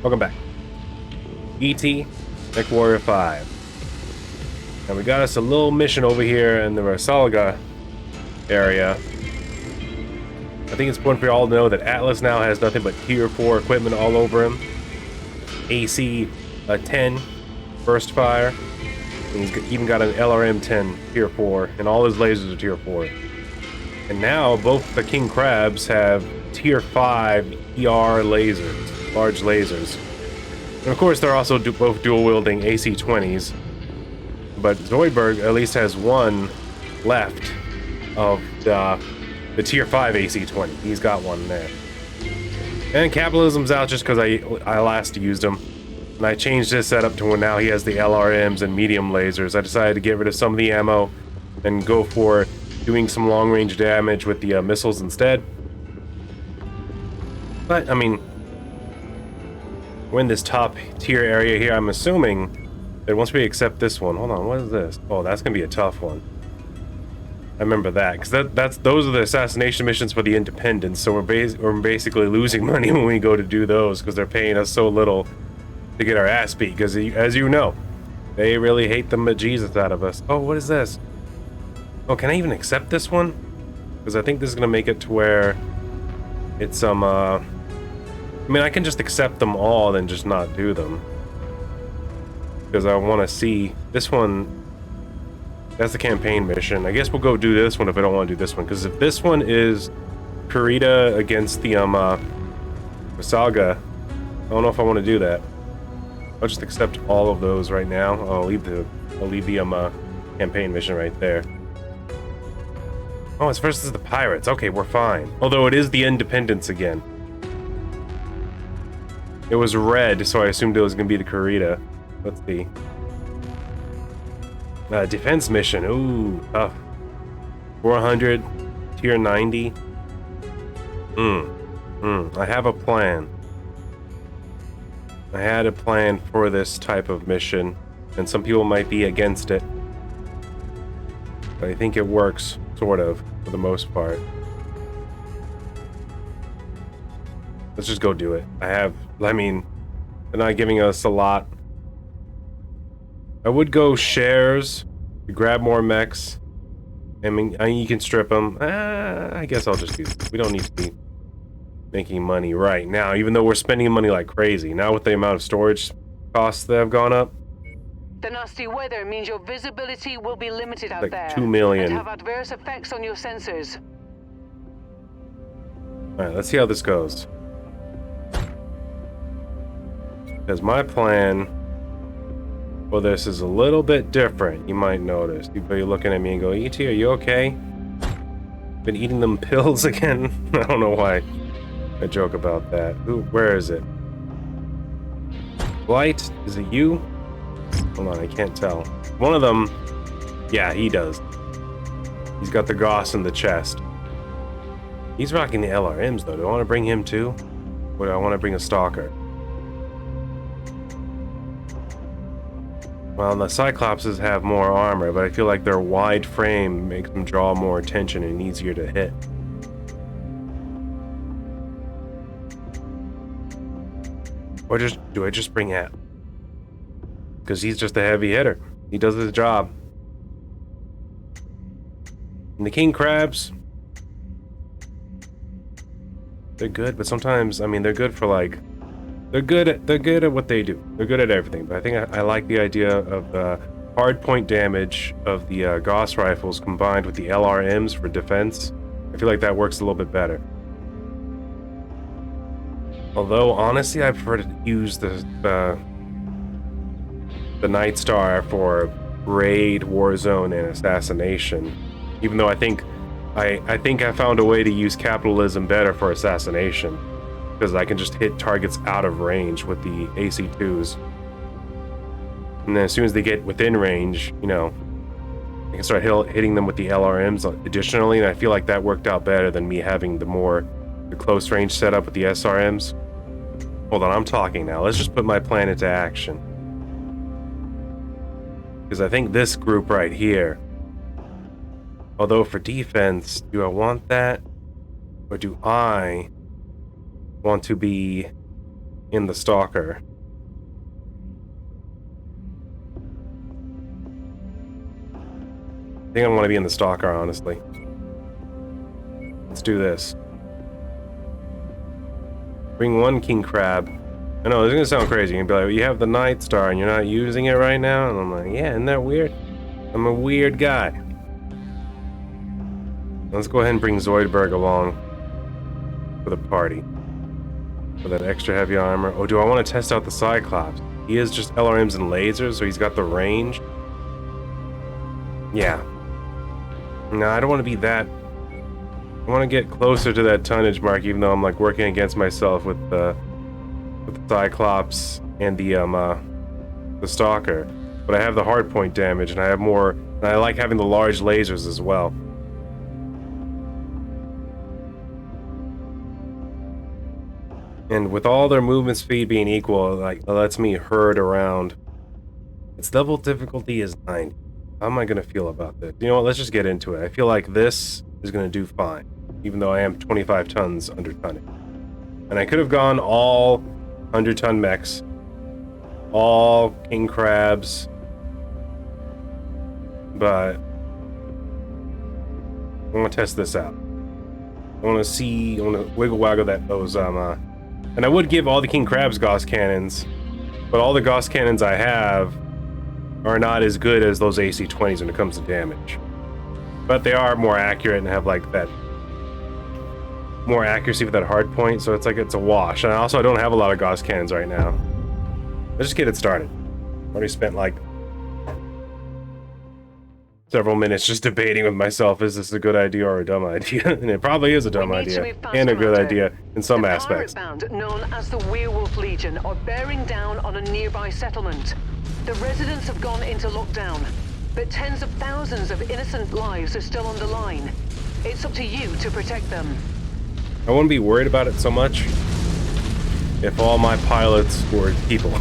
Welcome back. ET, MechWarrior 5. And we got us a little mission over here in the Rasalga area. I think it's important for you all to know that Atlas now has nothing but tier 4 equipment all over him. AC 10 burst fire. And he's even got an LRM 10 tier 4, and all his lasers are tier 4. And now both the King Crabs have tier 5 ER lasers, large lasers. And of course, they're also both dual-wielding AC-20s. But Zoidberg at least has one left of the tier 5 AC-20. He's got one there. And Capitalism's out just because I last used him. And I changed his setup to where now he has the LRMs and medium lasers. I decided to get rid of some of the ammo and go for doing some long-range damage with the missiles instead. But, I mean, we're in this top tier area here. I'm assuming that once we accept this one... Hold on, what is this? Oh, that's going to be a tough one. I remember that, because those are the assassination missions for the Independents, so we're basically losing money when we go to do those, because they're paying us so little to get our ass beat, because as you know, they really hate the bejesus out of us. Oh, what is this? Oh, can I even accept this one? Because I think this is going to make it to where it's some, I mean, I can just accept them all and just not do them. Because I want to see this one. That's the campaign mission. I guess we'll go do this one if I don't want to do this one. Because if this one is Kurita against the, Saga, I don't know if I want to do that. I'll just accept all of those right now. I'll leave the campaign mission right there. Oh, it's versus the pirates. Okay, we're fine. Although it is the Independents again. It was red, so I assumed it was going to be the Kurita. Let's see. Defense mission. Ooh, tough. 400, tier 90. I have a plan. I had a plan for this type of mission, and some people might be against it. But I think it works, sort of, for the most part. Let's just go do it. I mean, they're not giving us a lot. I would go shares, grab more mechs. I mean, you can strip them. I guess I'll just do this. We don't need to be making money right now, even though we're spending money like crazy. Now with the amount of storage costs that have gone up. The nasty weather means your visibility will be limited out like there. 2 million. And have adverse effects on your sensors. Alright, let's see how this goes. Because my plan for this is a little bit different, you might notice. People are looking at me and go, E.T., are you okay? Been eating them pills again? I don't know why I joke about that. Ooh, where is it? Blight? Is it you? Hold on, I can't tell. One of them, yeah, he does. He's got the Goss in the chest. He's rocking the LRMs, though. Do I want to bring him too? Or do I want to bring a Stalker? Well, the Cyclopses have more armor, but I feel like their wide frame makes them draw more attention and easier to hit. Or do I just bring At? Because he's just a heavy hitter. He does his job. And the King Crabs, they're good, but sometimes, I mean, they're good for like, they're good at what they do. They're good at everything. But I think I like the idea of the hard point damage of the Gauss rifles combined with the LRMs for defense. I feel like that works a little bit better. Although honestly, I prefer to use the Night Star for raid, warzone, and assassination. Even though I think I found a way to use capitalism better for assassination. Because I can just hit targets out of range with the AC-2s. And then as soon as they get within range, you know, I can start hitting them with the LRMs additionally, and I feel like that worked out better than me having the close range setup with the SRMs. Hold on, I'm talking now. Let's just put my plan into action. Because I think this group right here, although for defense, do I want that? Or do I want to be in the Stalker. I think I want to be in the Stalker, honestly. Let's do this. Bring one king crab. I know, it's gonna sound crazy. You're gonna be like, you have the Night Star and you're not using it right now? And I'm like, yeah, isn't that weird? I'm a weird guy. Let's go ahead and bring Zoidberg along for the party. For that extra heavy armor. Oh, do I want to test out the Cyclops? He is just LRMs and lasers, so he's got the range. Yeah. No, I don't want to be that. I want to get closer to that tonnage mark, even though I'm like working against myself with the Cyclops and the Stalker. But I have the hardpoint damage, and I have more. And I like having the large lasers as well. And with all their movement speed being equal, like, it lets me herd around. Its level difficulty is 90. How am I gonna feel about this? You know what? Let's just get into it. I feel like this is gonna do fine, even though I am 25 tons under tonnage. And I could have gone all 100-ton mechs, all king crabs, but I want to test this out. I want to see. I want to wiggle waggle those and I would give all the king crabs Gauss cannons, but all the Gauss cannons I have are not as good as those AC-20s when it comes to damage. But they are more accurate and have like that more accuracy with that hard point, so it's like it's a wash. And also I don't have a lot of Gauss cannons right now. Let's just get it started. Already spent like several minutes just debating with myself, is this a good idea or a dumb idea? And it probably is a dumb idea, and a good idea in some aspects. The pirate band known as the Werewolf Legion are bearing down on a nearby settlement. The residents have gone into lockdown, but tens of thousands of innocent lives are still on the line. It's up to you to protect them. I wouldn't be worried about it so much if all my pilots were people.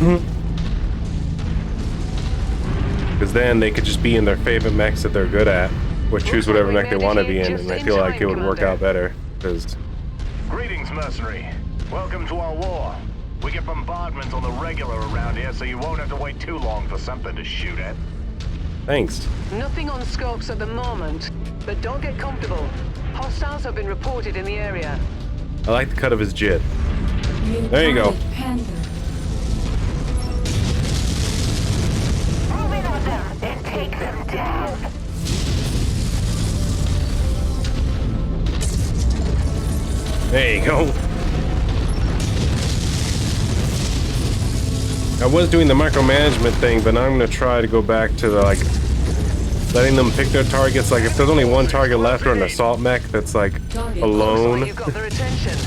Because then they could just be in their favorite mechs that they're good at, or choose whatever mech they want to be in, and I feel like it would work out better. Because Greetings, Mercenary. Welcome to our war. We get bombardments on the regular around here, so you won't have to wait too long for something to shoot at. thanks. Nothing on scopes at the moment, but don't get comfortable. Hostiles have been reported in the area. I like the cut of his jib. There you go. And take them down. There you go. I was doing the micromanagement thing, but now I'm gonna try to go back to the like letting them pick their targets. Like if there's only one target left or an assault mech that's like alone, You've got their attention.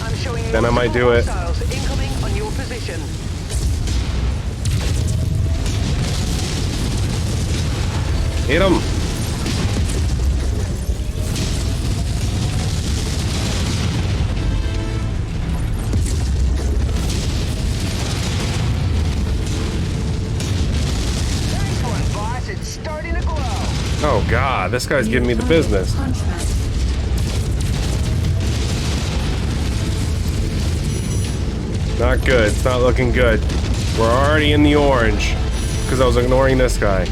I'm showing then I might do it. hostiles incoming on your position. Hit him. Nice one, boss. It's starting to glow. Oh god, this guy's giving me the business. Not good. It's not looking good. We're already in the orange because I was ignoring this guy.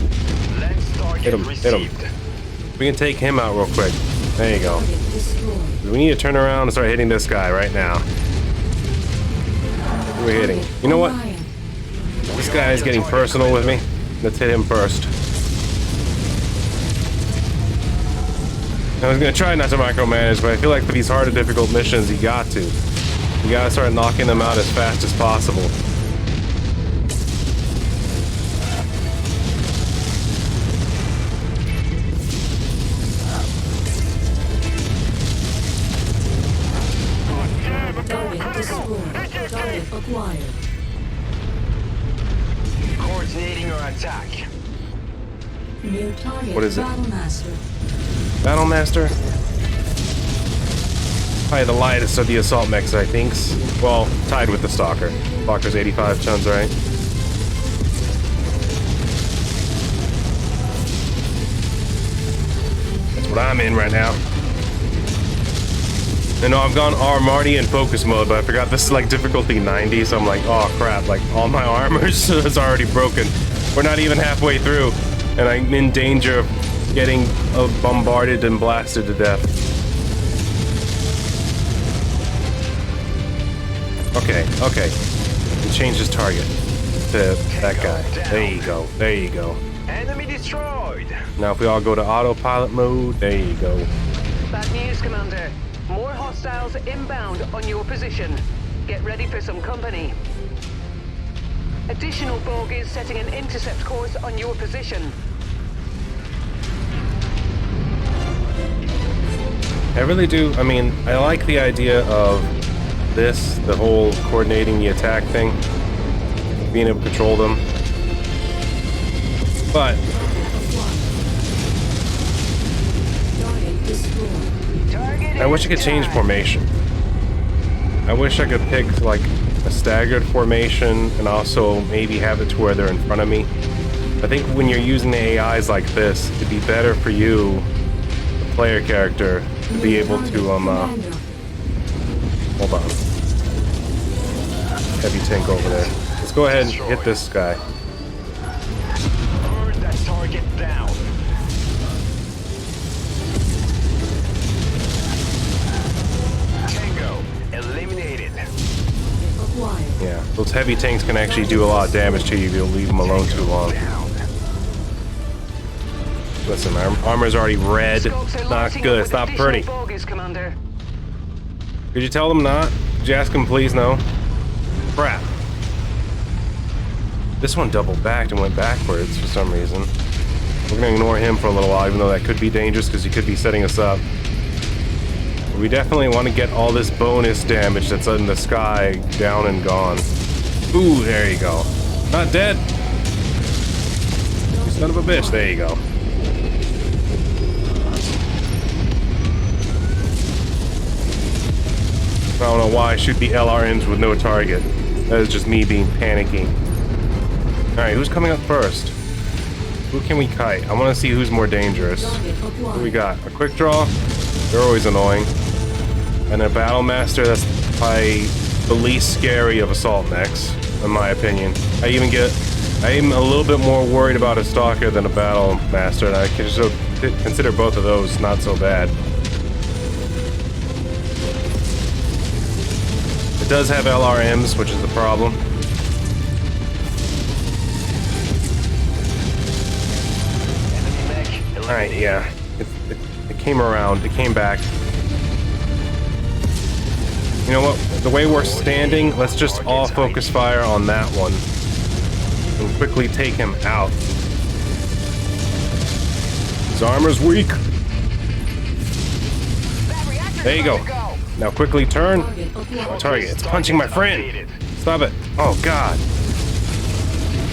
Hit him. Hit him. We can take him out real quick. There you go. We need to turn around and start hitting this guy right now. Who are we hitting? You know what? This guy is getting personal with me. Let's hit him first. I was gonna try not to micromanage, but I feel like for these harder, difficult missions, you got to. You gotta start knocking them out as fast as possible. Target acquired. Coordinating your attack. New target. What is it? Battlemaster. Battlemaster? Probably the lightest of the assault mechs, I think. Well, tied with the Stalker. Stalker's 85 tons, right? That's what I'm in right now. I know I've gone Armarty in focus mode, but I forgot this is like difficulty 90, so I'm like, oh crap, like all my armor is already broken. We're not even halfway through, and I'm in danger of getting bombarded and blasted to death. Okay, okay. Change his target to that guy. There you go, there you go. Enemy destroyed. Now if we all go to autopilot mode, there you go. Bad news, Commander. More hostiles inbound on your position. Get ready for some company. Additional bogies setting an intercept course on your position. I really do, I mean, I like the idea of this, the whole coordinating the attack thing, being able to control them. But I wish I could change formation. I wish I could pick like a staggered formation and also maybe have it to where they're in front of me. I think when you're using the AIs like this, it'd be better for you, the player character, to be able to hold on. Heavy tank over there. Let's go ahead and hit this guy. Burn that target down. Tango eliminated. Yeah, those heavy tanks can actually do a lot of damage to you if you leave them alone too long. Listen, my armor's already red. Not good. It's not pretty. Bogies, Commander. Could you tell them not? Could you ask them please no? Crap. This one doubled back and went backwards for some reason. We're gonna ignore him for a little while, even though that could be dangerous because he could be setting us up. We definitely want to get all this bonus damage that's in the sky down and gone. Ooh, there you go. Not dead. You son of a bitch. There you go. I don't know why I shoot the LRMs with no target. That is just me being panicky. Alright, who's coming up first? Who can we kite? I want to see who's more dangerous. Who we got? A quick draw? They're always annoying. And a battle master, that's probably the least scary of assault mechs, in my opinion. I am a little bit more worried about a stalker than a battle master, and I can just consider both of those not so bad. It does have LRMs, which is the problem. Alright, yeah. It came around. It came back. You know what? The way we're standing, let's just all focus fire on that one. And quickly take him out. His armor's weak. There you go. Now quickly turn. Target. It's punching my friend. Stop it. Oh, God.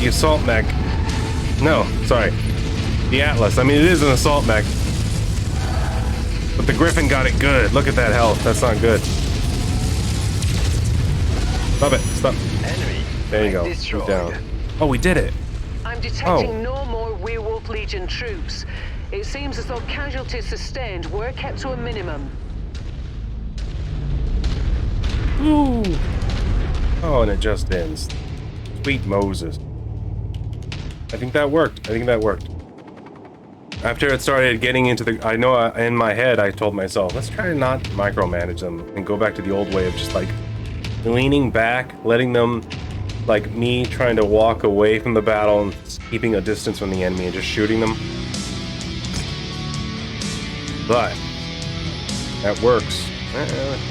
The assault mech. No, sorry. The Atlas. I mean, it is an assault mech. But the Griffin got it good. Look at that health. That's not good. Stop it. Stop. There you go. He's down. Oh, we did it. I'm detecting no more Werewolf Legion troops. It seems as though casualties sustained were kept to a minimum. Ooh. Oh, and it just ends. Sweet Moses. I think that worked. After it started getting into the... I know in my head I told myself, let's try to not micromanage them and go back to the old way of just like leaning back, letting them, like me trying to walk away from the battle and keeping a distance from the enemy and just shooting them. But that works.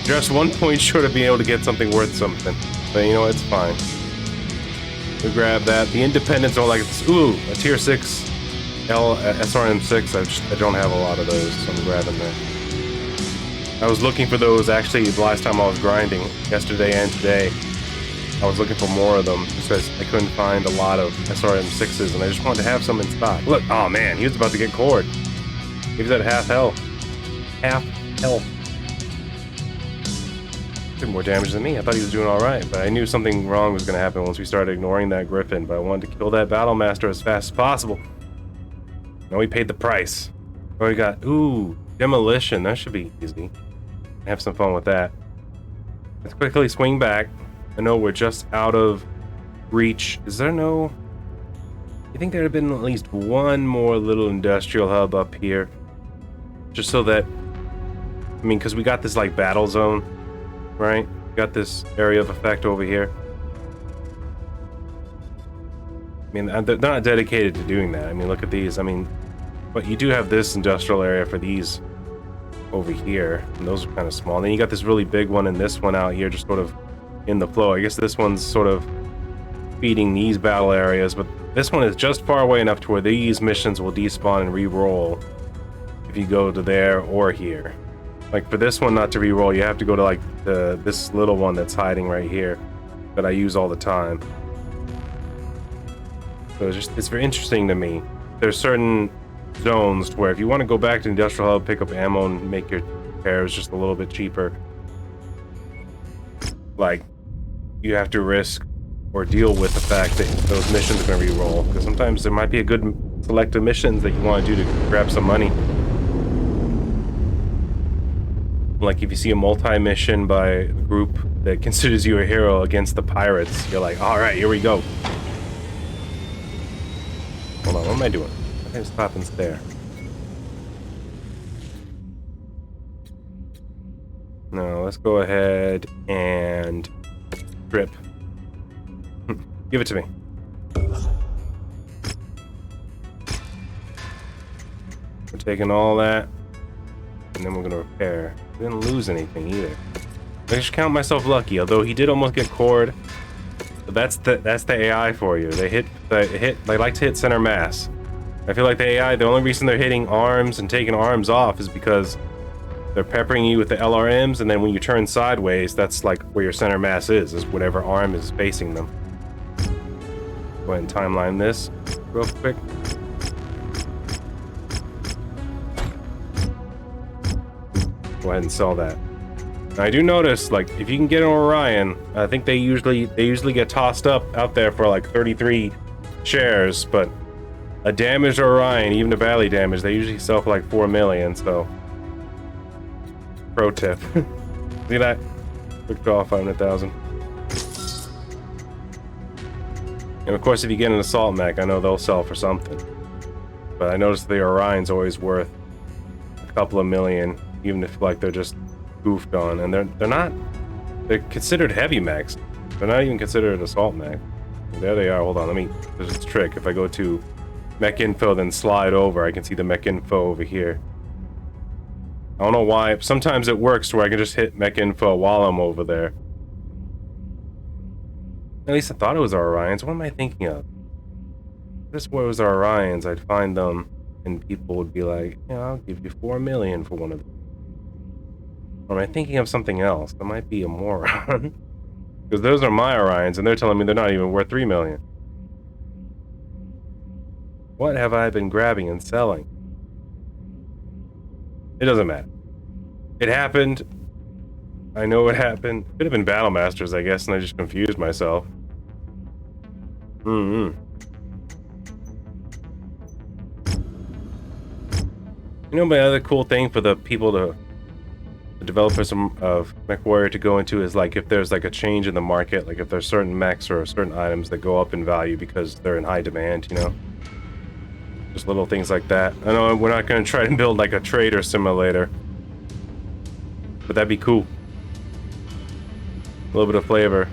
Just 1 point short of being able to get something worth something. But you know, it's fine. We grab that. The Independents are like, ooh, a tier 6 SRM6. I don't have a lot of those, so I'm grabbing that. I was looking for those actually the last time I was grinding, yesterday and today. I was looking for more of them because I couldn't find a lot of SRM6s and I just wanted to have some in stock. Look, oh man, he was about to get cored. He was at half health. Half health. Did more damage than me. I thought he was doing alright, but I knew something wrong was going to happen once we started ignoring that Griffin, but I wanted to kill that Battle Master as fast as possible. Now we paid the price. What we got? Ooh, Demolition. That should be easy. have some fun with that. Let's quickly swing back. I know we're just out of reach. Is there no... I think there had been at least one more little industrial hub up here. Just so that... I mean, because we got this, like, battle zone, right? We got this area of effect over here. I mean, they're not dedicated to doing that. I mean, look at these. I mean, but you do have this industrial area for these over here, and those are kind of small. And then you got this really big one and this one out here just sort of in the flow. I guess this one's sort of feeding these battle areas, but this one is just far away enough to where these missions will despawn and re-roll if you go to there or here. Like for this one not to re-roll, you have to go to like this little one that's hiding right here that I use all the time. So it's very interesting to me. There's certain zones where if you want to go back to Industrial Hub, pick up ammo and make your repairs just a little bit cheaper, like you have to risk or deal with the fact that those missions are going to re-roll, because sometimes there might be a good select of missions that you want to do to grab some money. Like if you see a multi-mission by a group that considers you a hero against the pirates, you're like, all right, here we go. Hold on, what am I doing? I think stopping's there. No, let's go ahead and strip. Give it to me. We're taking all that, and then we're gonna repair. We didn't lose anything either. I just count myself lucky, although he did almost get cored. But that's the AI for you. They like to hit center mass. I feel like the AI, the only reason they're hitting arms and taking arms off is because they're peppering you with the LRMs, and then when you turn sideways, that's like where your center mass is whatever arm is facing them. Go ahead and timeline this real quick. Go ahead and sell that. Now, I do notice, like, if you can get an Orion, I think they usually get tossed up out there for like 33 shares, but a damaged Orion, even a badly damaged, they usually sell for like 4 million. So, pro tip. See that? Quick draw, 500,000. And of course, if you get an assault mech, I know they'll sell for something. But I noticed the Orion's always worth a couple of million, even if like they're just goofed on, and they're considered heavy mechs. They're not even considered assault mech. There they are. Hold on, there's this trick. If I go to mech info, then slide over, I can see the mech info over here. I don't know why. Sometimes it works where I can just hit mech info while I'm over there. At least I thought it was our Orions. What am I thinking of? If this was our Orions, I'd find them, and people would be like, yeah, I'll give you 4 million for one of them. Or am I thinking of something else? I might be a moron. Because those are my Orions, and they're telling me they're not even worth 3 million. What have I been grabbing and selling? It doesn't matter. It happened. I know it happened. Could have been Battle Masters, I guess, and I just confused myself. You know, my other cool thing for the people the developers of MechWarrior to go into is like if there's like a change in the market, like if there's certain mechs or certain items that go up in value because they're in high demand, you know? Just little things like that. I know we're not going to try and build like a trader simulator, but that'd be cool. A little bit of flavor.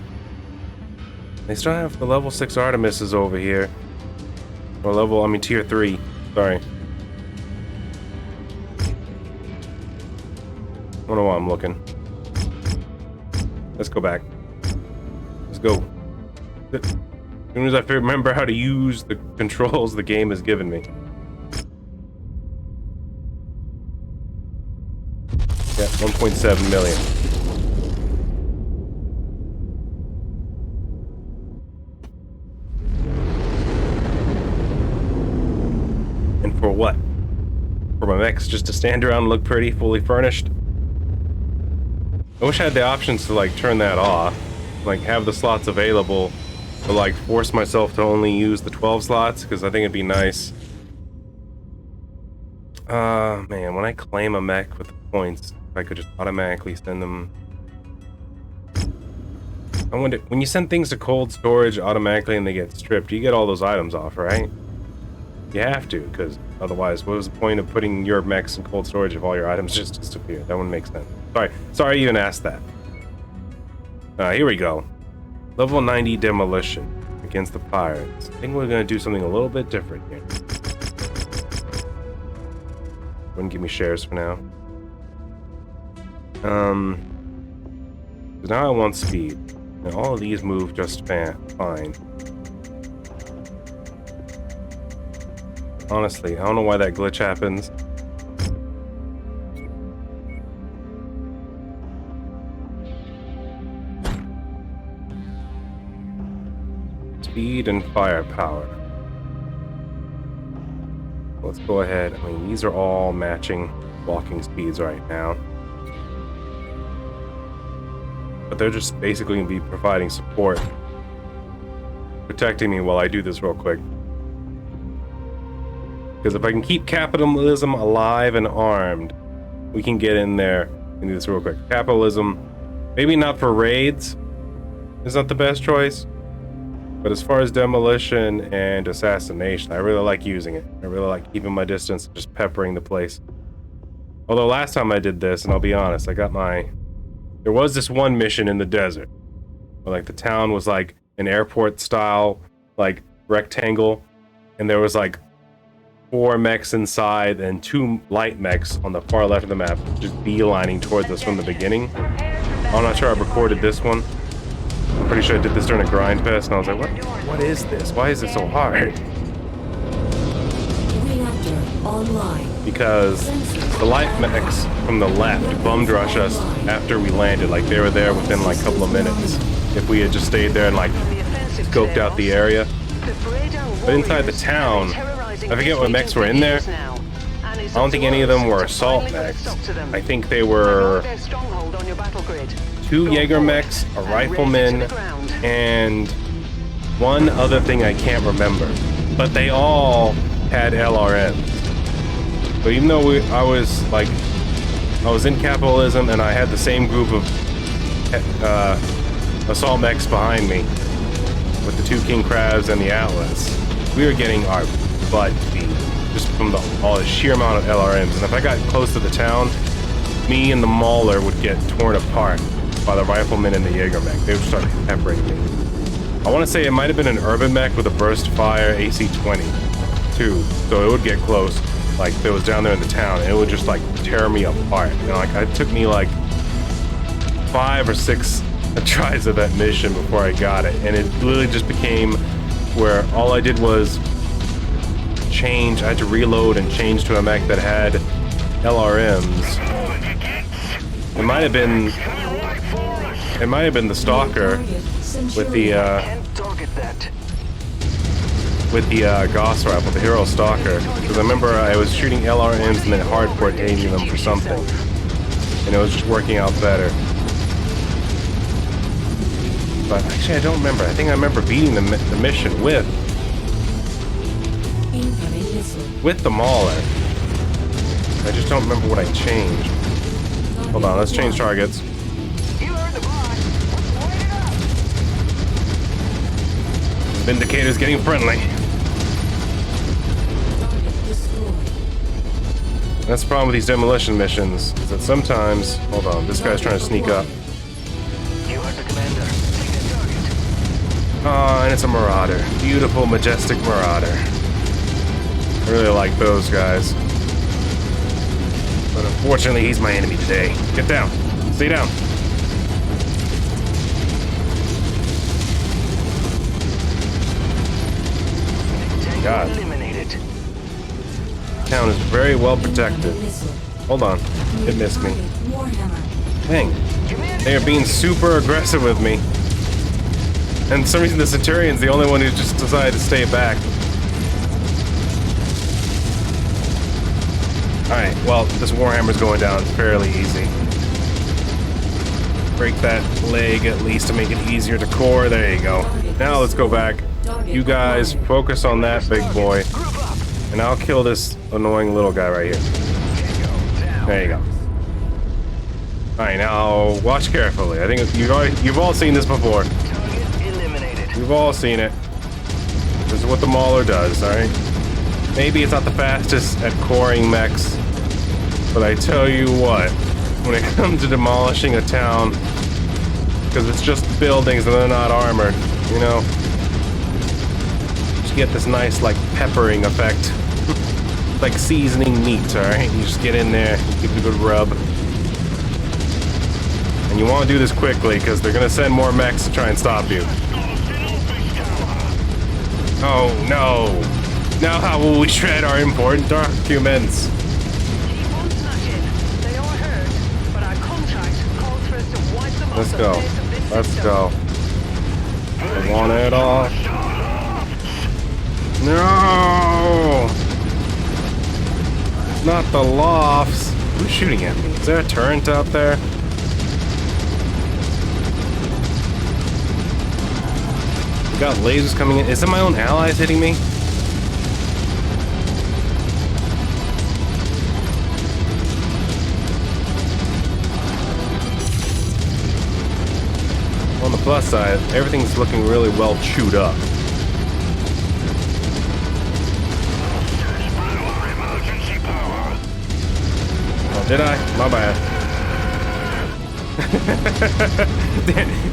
They still have the level 6 Artemises over here. Or tier 3. Sorry. I don't know why I'm looking. Let's go back. Let's go. As soon as I remember how to use the controls the game has given me. Yeah, 1.7 million. And for what? For my mechs just to stand around and look pretty, fully furnished? I wish I had the options to like turn that off, like have the slots available, but like force myself to only use the 12 slots, because I think it'd be nice. Man, when I claim a mech with the points, If I could just automatically send them. I wonder, when you send things to cold storage automatically and they get stripped, you get all those items off, right? You have to, because otherwise, what was the point of putting your mechs in cold storage if all your items just disappear? That wouldn't make sense. Sorry I even asked that. Here we go. Level 90 demolition against the pirates. I think we're gonna do something a little bit different here. Wouldn't give me shares for now. So now I want speed. And all of these move just fine. Honestly, I don't know why that glitch happens. Speed and firepower. Let's go ahead. I mean, these are all matching walking speeds right now. But they're just basically going to be providing support. Protecting me while I do this real quick. Because if I can keep capitalism alive and armed, we can get in there and do this real quick. Capitalism, maybe not for raids, is not the best choice. But as far as demolition and assassination, I really like using it. I really like keeping my distance and just peppering the place. Although last time I did this, and I'll be honest, I got my... There was this one mission in the desert. Where, like, the town was like an airport style, like, rectangle. And there was like 4 mechs inside and 2 light mechs on the far left of the map, just beelining towards us from the beginning. I'm not sure I recorded this one. I'm pretty sure I did this during a grind fest, and I was like, what is this? Why is it so hard? Because the light mechs from the left bummed rush us after we landed. Like, they were there within like a couple of minutes. If we had just stayed there and like scoped out the area. But inside the town, I forget what mechs were in there. I don't think any of them were assault mechs. I think they were 2 Jaeger mechs, a rifleman, and one other thing I can't remember. But they all had LRMs. So even though I was in capitalism and I had the same group of assault mechs behind me with the 2 king crabs and the Atlas, we were getting our butt beat just from the sheer amount of LRMs. And if I got close to the town, me and the Mauler would get torn apart by the rifleman and the Jaeger mech. They would start peppering me. I want to say it might have been an urban mech with a burst fire AC-20 too, so it would get close. Like, it was down there in the town, and it would just like tear me apart. And like, it took me like 5 or 6 tries of that mission before I got it, and it literally just became where all I did was change. I had to reload and change to a mech that had LRMs. It might have been the Stalker with the Gauss rifle, the Hero Stalker, because I remember I was shooting LRMs and then hardcore aiming them for something, and it was just working out better. But actually, I don't remember. I think I remember beating the mission with the Mauler. I just don't remember what I changed. Hold on, let's change targets. Vindicator's getting friendly. That's the problem with these demolition missions, is that sometimes... Hold on, this guy's trying to sneak up. Oh, and it's a Marauder. Beautiful, majestic Marauder. I really like those guys. But unfortunately, he's my enemy today. Get down. Stay down. God. Town is very well protected. Hold on. It missed me. Dang. They are being super aggressive with me. And for some reason the Centurion's the only one who just decided to stay back. Alright, well, this Warhammer's going down fairly easy. Break that leg at least to make it easier to core. There you go. Now let's go back. You guys focus on that big boy. And I'll kill this annoying little guy right here. There you go. Alright, now watch carefully. I think you've all seen this before. Target eliminated. You've all seen it. This is what the Mauler does, alright? Maybe it's not the fastest at coring mechs, but I tell you what, when it comes to demolishing a town, because it's just buildings and they're not armored, you know? Just get this nice, like, peppering effect. Like seasoning meat, alright? You just get in there, give it a good rub. And you want to do this quickly, because they're going to send more mechs to try and stop you. Oh, no. Now how will we shred our important documents? Keep on smashing. They are hurt, but our contract calls for us to wipe them Let's off go. the face of this Let's system. go. I want it all. No! Not the lofts. Who's shooting at me? Is there a turret out there? We got lasers coming in. Is it my own allies hitting me? On the plus side, everything's looking really well chewed up. Oh, did I? My bad.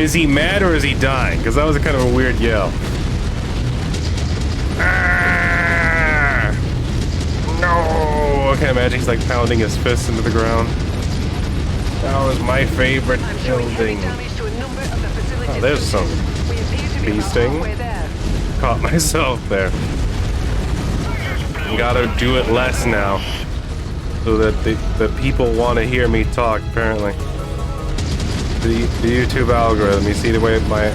Is he mad or is he dying? Because that was a kind of a weird yell. Ah! No! I can't imagine he's like pounding his fist into the ground. That was my favorite I'm showing heavy building. damage to a number of the facilities. Oh, there's some We appear to be bee about sting. halfway there. Caught myself there. Gotta do it less now, so that the people want to hear me talk. Apparently, the YouTube algorithm. You see the way my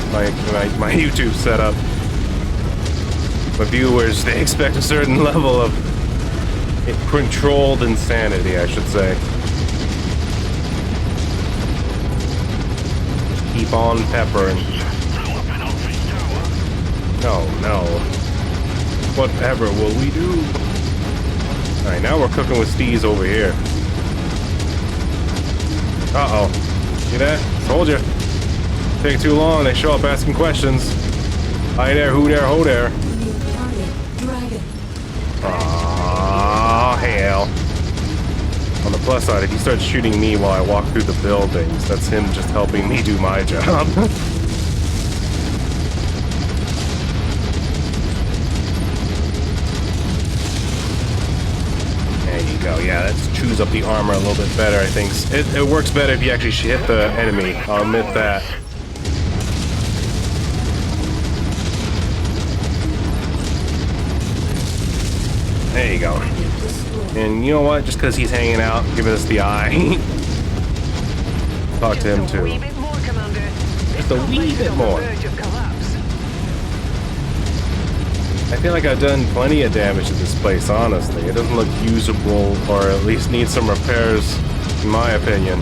YouTube set up. My viewers, they expect a certain level of controlled insanity, I should say. Keep on peppering. No. Whatever will we do? Alright, now we're cooking with steez over here. Uh-oh. See that? Told you. Take too long, they show up asking questions. Hi there, who there, ho there. New target. Dragon. Aww, hell. On the plus side, if he starts shooting me while I walk through the buildings, that's him just helping me do my job. There you go. Yeah, that chews up the armor a little bit better, I think. It works better if you actually hit the enemy. I'll admit that. There you go. And you know what? Just because he's hanging out, giving us the eye. Talk to him Just a wee too. bit more, Commander. Just a wee bit On the more. verge of collapse. I feel like I've done plenty of damage to this place, honestly. It doesn't look usable, or at least needs some repairs, in my opinion.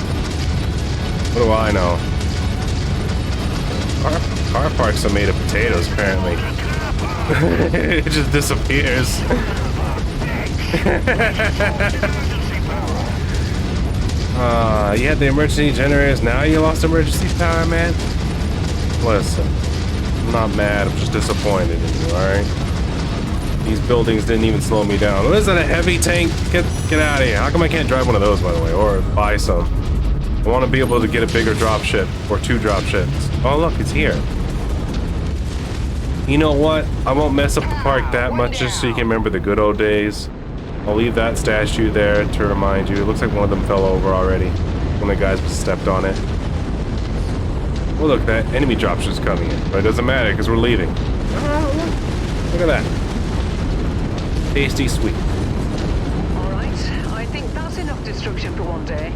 What do I know? Car parks are made of potatoes, apparently. It just disappears. You had the emergency generators, now you lost emergency power, man? Listen, I'm not mad, I'm just disappointed in you, alright? These buildings didn't even slow me down. What is that, a heavy tank? Get out of here. How come I can't drive one of those, by the way, or buy some? I want to be able to get a bigger dropship, or 2 dropships. Oh look, it's here. You know what? I won't mess up the park that much just so you can remember the good old days. I'll leave that statue there to remind you. It looks like one of them fell over already. One of the guys stepped on it. Well, look, that enemy dropship's coming in. But it doesn't matter because we're leaving. Look at that. Tasty sweet. Alright, I think that's enough destruction for one day.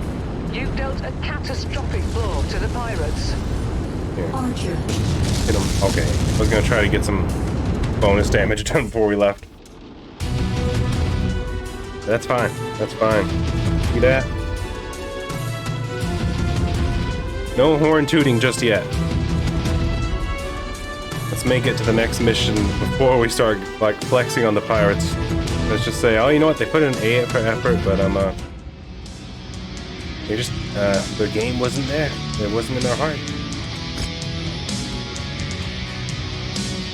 You've dealt a catastrophic blow to the pirates. Here, Archer. hit him. Okay. I was going to try to get some bonus damage done before we left. That's fine. That's fine. See that? No horn tooting just yet. Let's make it to the next mission before we start like flexing on the pirates. Let's just say, oh, you know what? They put in an A for effort, but They just, their game wasn't there. It wasn't in their heart.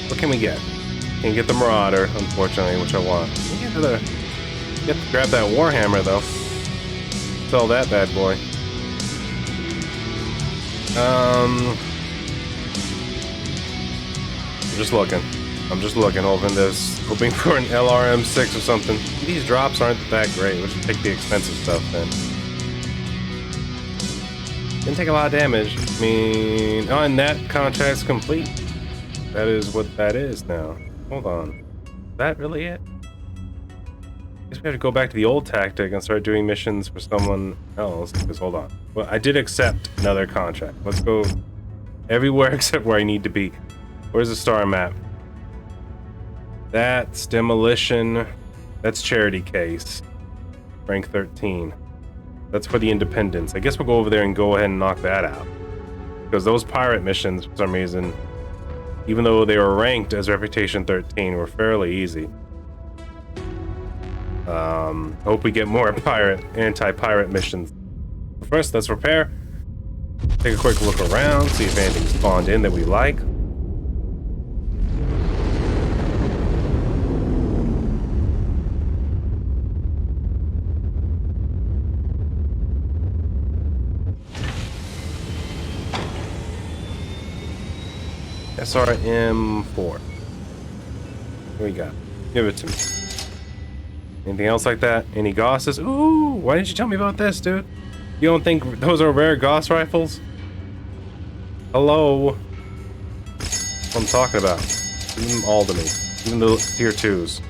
What can we get? Can't get the Marauder, unfortunately, which I want. Get to grab that Warhammer, though. Sell that bad boy. I'm just looking, hoping for an LRM-6 or something. These drops aren't that great. We'll just take the expensive stuff then. Didn't take a lot of damage. I mean, oh, and that contract's complete. That is what that is now. Hold on. Is that really it? I guess we have to go back to the old tactic and start doing missions for someone else. Because, hold on. Well, I did accept another contract. Let's go everywhere except where I need to be. Where's the star map? That's demolition. That's charity case. Rank 13. That's for the independents. I guess we'll go over there and go ahead and knock that out. Because those pirate missions, for some reason, even though they were ranked as reputation 13, were fairly easy. Hope we get more anti-pirate missions. First, let's repair. Take a quick look around, see if anything spawned in that we like. SRM4. What do we got? Give it to me. Anything else like that? Any Gauss? Ooh, why didn't you tell me about this, dude? You don't think those are rare Gauss rifles? Hello? That's what I'm talking about. Give them all to me. Even the tier 2s.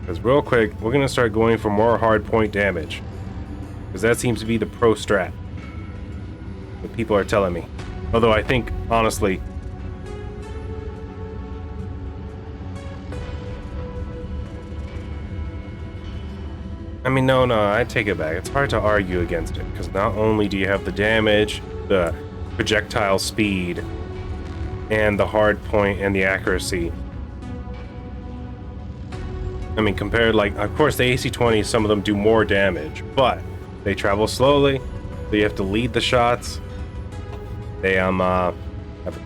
Because real quick, we're going to start going for more hard point damage. Because that seems to be the pro strat. What people are telling me. Although I think, honestly, I mean, no, I take it back. It's hard to argue against it, because not only do you have the damage, the projectile speed, and the hard point and the accuracy. I mean, compared, like, of course, the AC-20s, some of them do more damage, but they travel slowly, so you have to lead the shots. They have a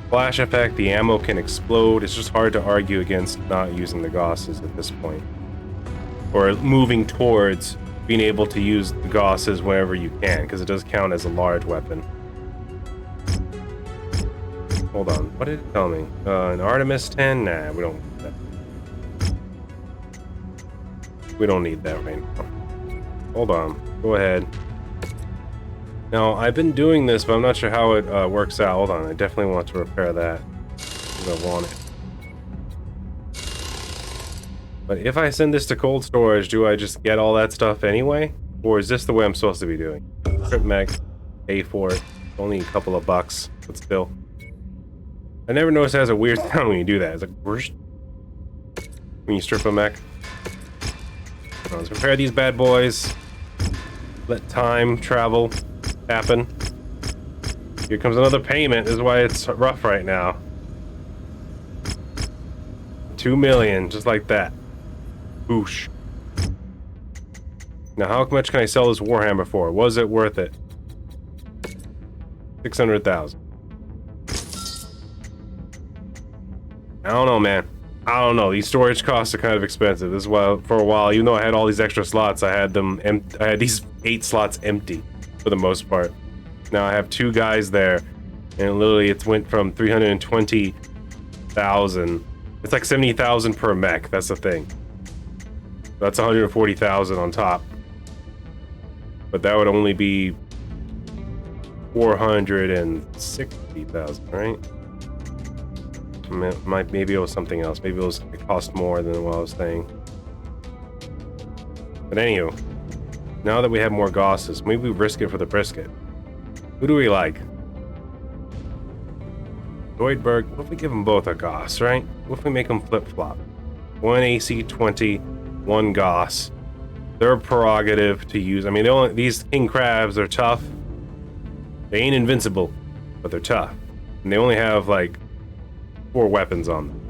flash effect, the ammo can explode. It's just hard to argue against not using the Gausses at this point. Or moving towards being able to use the Gausses whenever you can, because it does count as a large weapon. Hold on, what did it tell me? An Artemis 10? Nah, we don't need that. We don't need that right now. Hold on, go ahead. Now, I've been doing this, but I'm not sure how it works out. Hold on, I definitely want to repair that. Because I want it. But if I send this to cold storage, do I just get all that stuff anyway? Or is this the way I'm supposed to be doing? Strip mech, pay for it. Only a couple of bucks, but still. I never noticed it has a weird sound when you do that. It's like, whoosh. When you strip a mech. Let's repair these bad boys. Let time travel happen. Here comes another payment. This is why it's rough right now. 2 million, just like that. Boosh. Now, how much can I sell this Warhammer for? Was it worth it? 600,000. I don't know, man. I don't know. These storage costs are kind of expensive. This is why, for a while, even though I had all these extra slots, I had these 8 slots empty for the most part. Now I have 2 guys there, and literally it went from 320,000. It's like 70,000 per mech. That's the thing. That's 140,000 on top. But that would only be 460,000, right? Maybe it was something else. Maybe it cost more than what I was saying. But anywho, now that we have more Gausses, maybe we risk it for the brisket. Who do we like? Zoidberg. What if we give them both a Gauss, right? What if we make them flip-flop? 1 AC-20, 1 Gauss. Their prerogative to use. I mean, these king crabs are tough. They ain't invincible, but they're tough. And they only have, like, 4 weapons on them.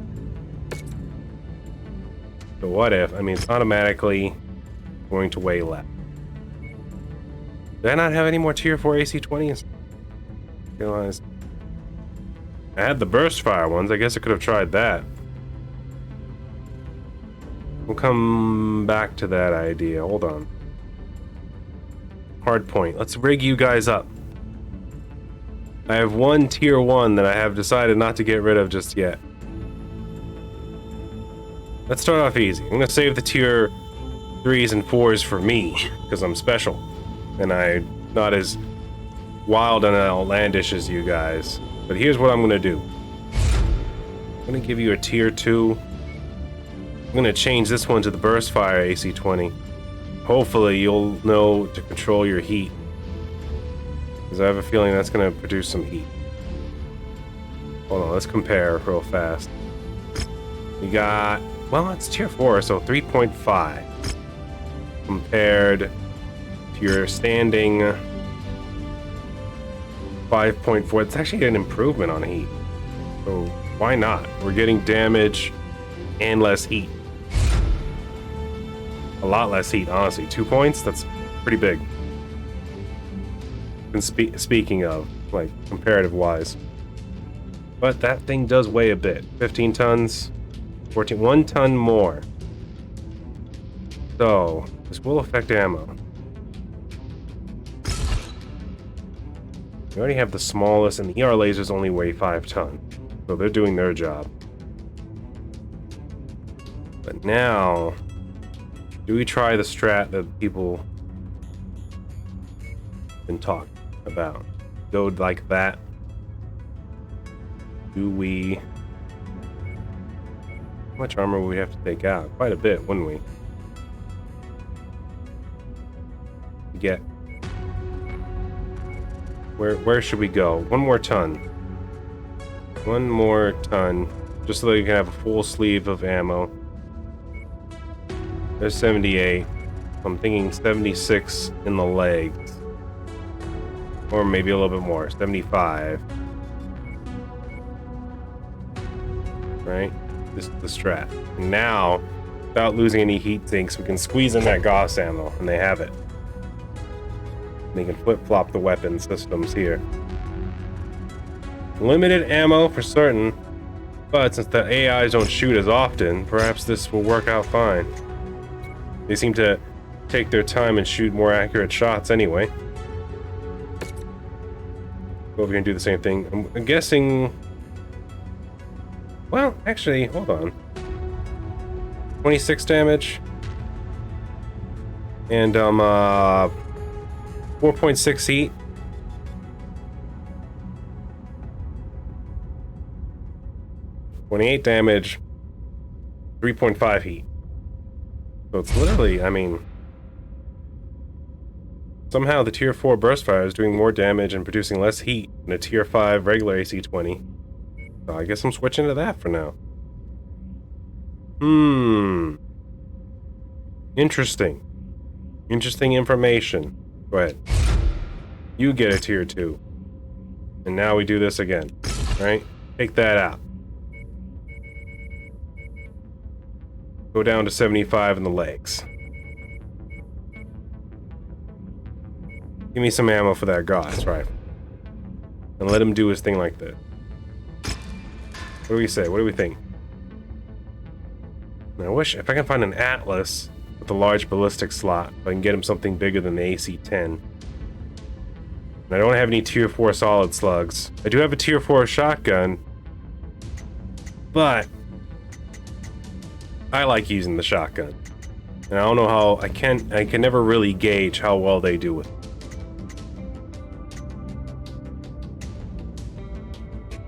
So what if? I mean, it's automatically going to weigh less. Did I not have any more tier 4 AC-20s? Realized I had the burst fire ones. I guess I could have tried that. We'll come back to that idea. Hold on. Hard point. Let's rig you guys up. I have one tier 1 that I have decided not to get rid of just yet. Let's start off easy. I'm gonna save the tier 3s and 4s for me, because I'm special. And I'm not as wild and outlandish as you guys. But here's what I'm gonna do. I'm gonna give you a tier 2. I'm gonna change this one to the burst fire AC-20. Hopefully you'll know to control your heat, because I have a feeling that's gonna produce some heat. Hold on, let's compare real fast. We got, well, it's tier 4, so 3.5 compared to your standing 5.4. It's actually an improvement on heat, so why not? We're getting damage and less heat. A lot less heat, honestly. 2 points? That's pretty big. And speaking of, like, comparative-wise. But that thing does weigh a bit. 15 tons, 14, 1 ton more. So, this will affect ammo. We already have the smallest, and the ER lasers only weigh 5 tons. So they're doing their job. But now, do we try the strat that people been talking about? Go like that? Do we... How much armor would we have to take out? Quite a bit, wouldn't we? Get... Where should we go? 1 more ton. 1 more ton. Just so that you can have a full sleeve of ammo. There's 78. I'm thinking 76 in the legs. Or maybe a little bit more. 75. Right? This is the strat. And now, without losing any heat sinks, we can squeeze in that Gauss ammo, and they have it. They can flip-flop the weapon systems here. Limited ammo for certain, but since the AIs don't shoot as often, perhaps this will work out fine. They seem to take their time and shoot more accurate shots anyway. Go over here and do the same thing. I'm guessing... Well, actually, hold on. 26 damage. And, 4.6 heat. .28 damage, 3.5 heat. So it's literally, I mean... Somehow the tier 4 burst fire is doing more damage and producing less heat than a tier 5 regular AC-20. So I guess I'm switching to that for now. Interesting. Interesting information. Go ahead. You get a tier 2. And now we do this again. Right? Take that out. Go down to 75 in the legs. Give me some ammo for that Gauss rifle. And let him do his thing like this. What do we say? What do we think? I wish if I can find an Atlas with a large ballistic slot, if I can get him something bigger than the AC-10. And I don't have any tier 4 solid slugs. I do have a tier 4 shotgun, but I like using the shotgun. And I don't know how I can never really gauge how well they do it.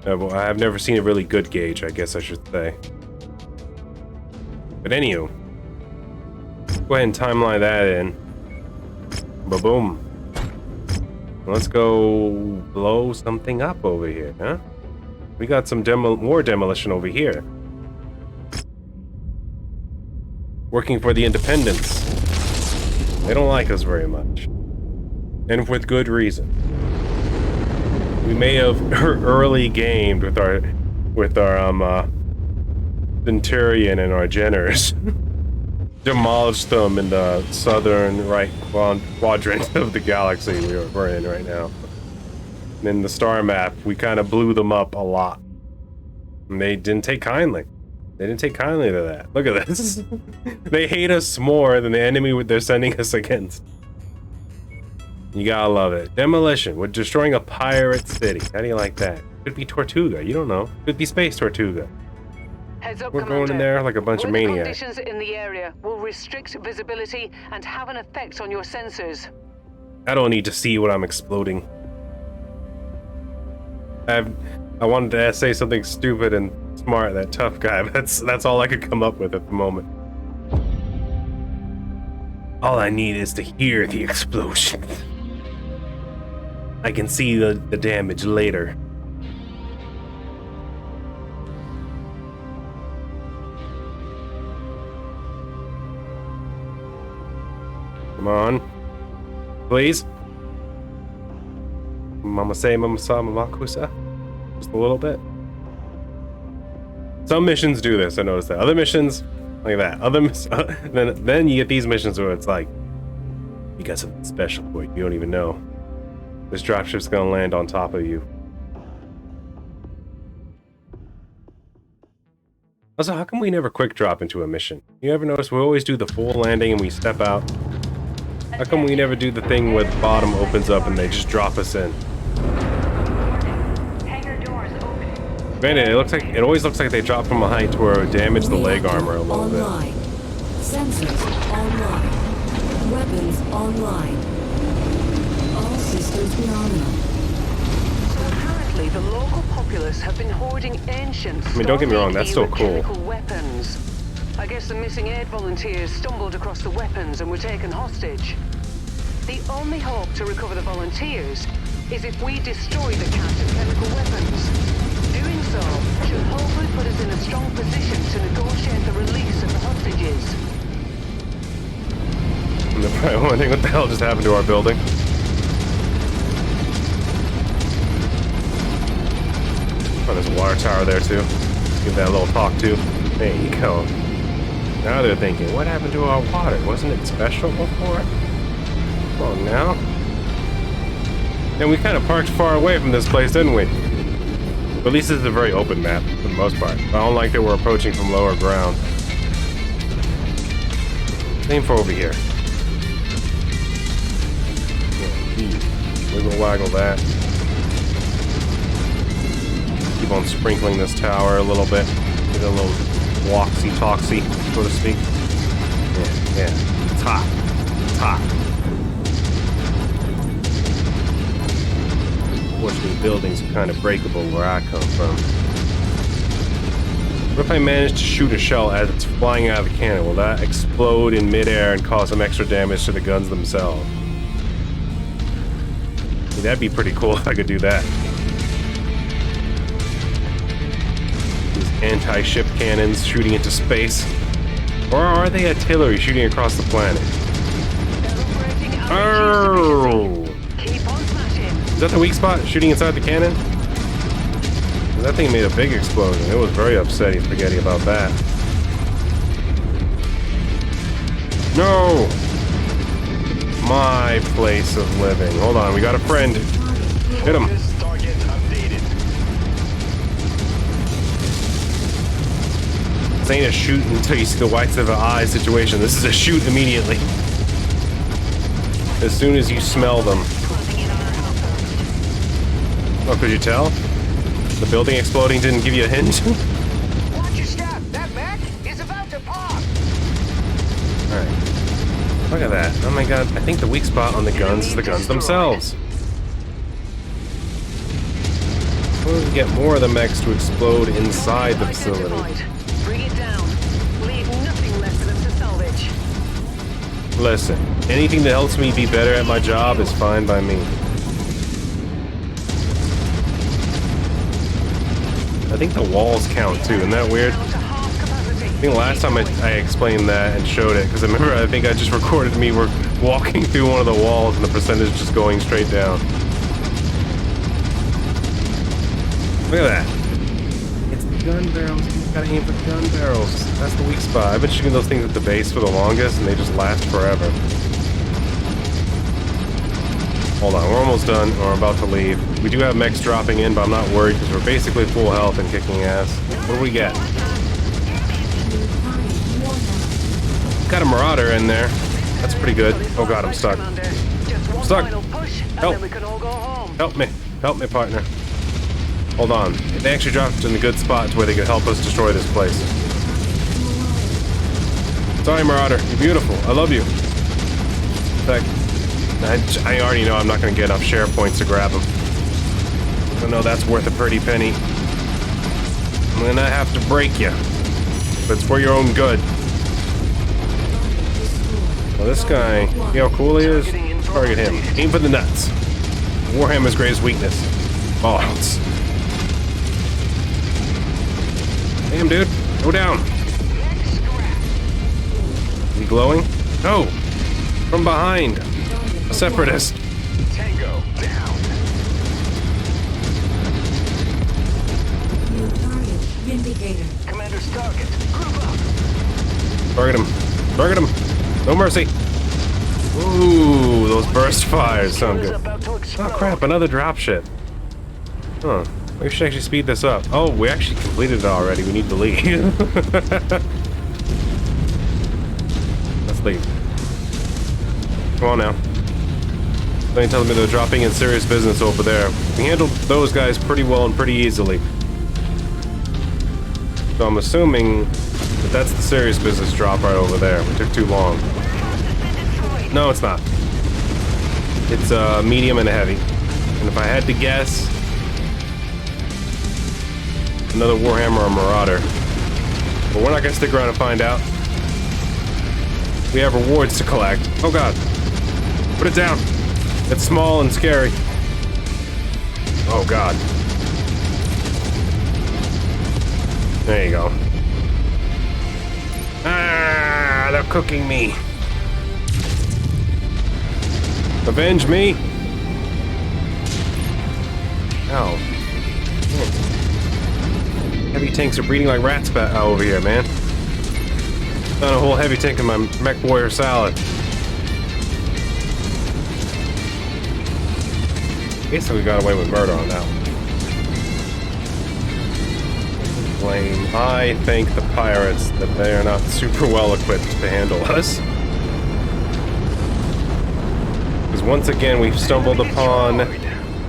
Well, I have never seen a really good gauge, I guess I should say. But anywho, go ahead and timeline that in. Ba-boom. Let's go blow something up over here, huh? We got some more demolition over here. Working for the Independents. They don't like us very much. And with good reason. We may have early gamed with our Centurion and our Jenners. demolished them in the southern right quadrant of the galaxy we're in right now. And in the star map, we kind of blew them up a lot. And they didn't take kindly. They didn't take kindly to that. Look at this. They hate us more than the enemy they're sending us against. You gotta love it. Demolition. We're destroying a pirate city. How do you like that? Could be Tortuga. You don't know. Could be Space Tortuga. Heads up, We're Commander. going in there like a bunch of Weather maniacs. conditions in the area will restrict visibility and have an effect on your sensors. I don't need to see what I'm exploding. I wanted to say something stupid and smart, that tough guy, but that's all I could come up with at the moment. All I need is to hear the explosion. I can see the damage later. Come on. Please. Mama say, mama sa, mama kusa. Just a little bit. Some missions do this, I noticed that. Other missions, like that. Then you get these missions where it's like, you got something special for you. You don't even know. This dropship's gonna land on top of you. Also, how come we never quick drop into a mission? You ever notice we always do the full landing and we step out? How come we never do the thing where the bottom opens up and they just drop us in? Granted, it always looks like they drop from a height to where it damage the leg armor a little online. bit. Sensors online. Weapons online. All systems nominal. So apparently, the local populace have been hoarding ancient. I mean, don't get me wrong, that's still cool. chemical weapons. I guess the missing aid volunteers stumbled across the weapons and were taken hostage. The only hope to recover the volunteers is if we destroy the cache of chemical weapons. Doing so should hopefully put us in a strong position to negotiate the release of the hostages. And they're probably wondering what the hell just happened to our building. Oh, there's a water tower there too. Give that a little talk too. There you go. Now they're thinking, what happened to our water? Wasn't it special before? Come on now. And we kind of parked far away from this place, didn't we? But at least this is a very open map, for the most part. I don't like that we're approaching from lower ground. Same for over here. Wiggle waggle that. Keep on sprinkling this tower a little bit. Get a little walksy-talksy, so to speak. Yeah. It's hot. It's hot. Fortunately, buildings are kind of breakable where I come from. What if I manage to shoot a shell as it's flying out of the cannon? Will that explode in midair and cause some extra damage to the guns themselves? I mean, that'd be pretty cool if I could do that. These anti-ship cannons shooting into space. Or are they artillery shooting across the planet? Oh! Keep on smashing. Is that the weak spot? Shooting inside the cannon? That thing made a big explosion. It was very upsetting spaghetti about that. No! My place of living. Hold on, we got a friend. Hit him. Target updated. This ain't a shoot until you see the whites of the eye situation. This is a shoot immediately. As soon as you smell them. Oh, could you tell? The building exploding didn't give you a hint? Watch your step. That mech is about to pop. Alright. Look at that. Oh my god. I think the weak spot on the guns is the guns themselves. Suppose we get more of the mechs to explode inside the facility. Bring it down. Leave nothing left for them to salvage. Listen, anything that helps me be better at my job is fine by me. I think the walls count too, isn't that weird? I think last time I explained that and showed it, because I think I just recorded me walking through one of the walls and the percentage just going straight down. Look at that. gun barrels. You gotta aim for the gun barrels. That's the weak spot. I've been shooting those things at the base for the longest, and they just last forever. Hold on, we're almost done. We're about to leave. We do have mechs dropping in, but I'm not worried because we're basically full health and kicking ass. What do we get? Got a Marauder in there. That's pretty good. Oh god, I'm stuck. I'm stuck. Help. Help me. Help me, partner. Hold on. They actually dropped in a good spot to where they could help us destroy this place. Sorry, Marauder. You're beautiful. I love you. I already know I'm not going to get enough share points to grab them. I know that's worth a pretty penny. I'm going to have to break you. But it's for your own good. Well, this guy, you know how cool he is? Target him. Aim for the nuts. Warhammer's greatest weakness. Balls. Damn, dude. Go down. Is he glowing? No! From behind. A separatist. Tango down. New target vindicator. Commander's target. Group up. Target him. Target him. No mercy. Ooh, those burst fires sound good. Oh crap, another dropship. Huh. We should actually speed this up. Oh, we actually completed it already. We need to leave. Let's leave. Come on now. Something tells me they're dropping in serious business over there. We handled those guys pretty well and pretty easily. So I'm assuming that that's the serious business drop right over there. We took too long. No, it's not. It's a medium and a heavy. And if I had to guess, another Warhammer or Marauder. But we're not gonna stick around and find out. We have rewards to collect. Oh god. Put it down. It's small and scary. Oh god. There you go. Ah, they're cooking me. Avenge me. Ow. Heavy tanks are breeding like rats over here, man. Found a whole heavy tank in my MechWarrior salad. Basically got away with murder on that one. Blame. I thank the pirates that they are not super well equipped to handle us. Because once again we've stumbled upon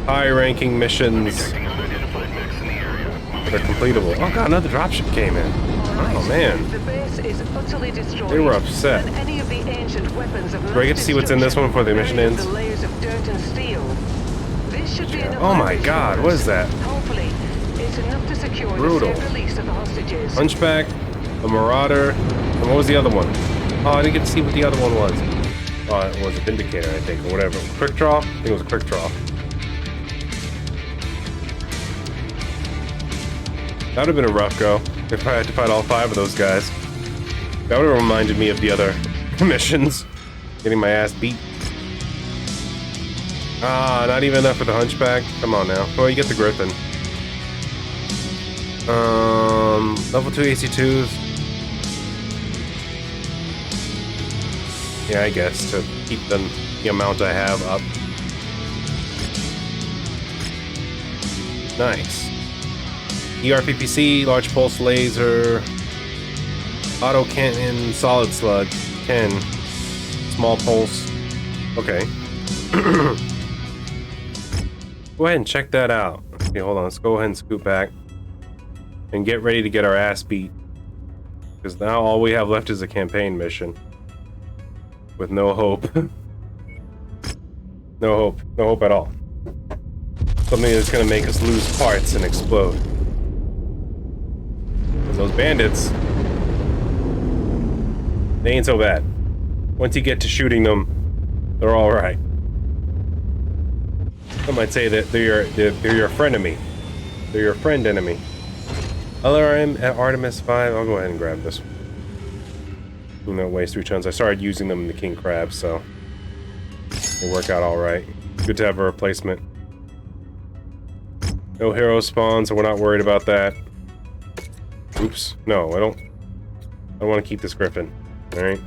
high-ranking missions that are completable. Oh god, another dropship came in. Oh man. The base is utterly destroyed. They were upset. And any of the ancient weapons of Do I get to see what's in this one before the mission buried ends? under layers of dirt and steel. This should be enough Oh my leverage god, for what us. is that? Hopefully, it's enough to secure Brutal. the safe release of the hostages. Hunchback, a Marauder, and what was the other one? Oh, I didn't get to see what the other one was. Oh, it was a Vindicator, I think, or whatever. Quick Draw? I think it was a Quick Draw. That would have been a rough go if I had to fight all 5 of those guys. That would have reminded me of the other missions. Getting my ass beat. Ah, not even enough for the Hunchback. Come on now. Well, you get the Griffin. Level 2 AC2s. Yeah, I guess, to keep the amount I have up. Nice. ERPPC, large pulse laser, auto cannon, solid slug, 10, small pulse. Okay. Go ahead and check that out. Okay, hold on. Let's go ahead and scoot back and get ready to get our ass beat. Because now all we have left is a campaign mission. With no hope. No hope. No hope at all. Something that's gonna make us lose parts and explode. Because those bandits, they ain't so bad. Once you get to shooting them, they're alright. Some might say that they're your frenemy. They're your friend enemy. LRM at Artemis 5. I'll go ahead and grab this one. No waste 3 tons. I started using them in the King Crab, so they work out alright. Good to have a replacement. No hero spawn, so we're not worried about that. Oops. No, I don't want to keep this Griffin. Alright.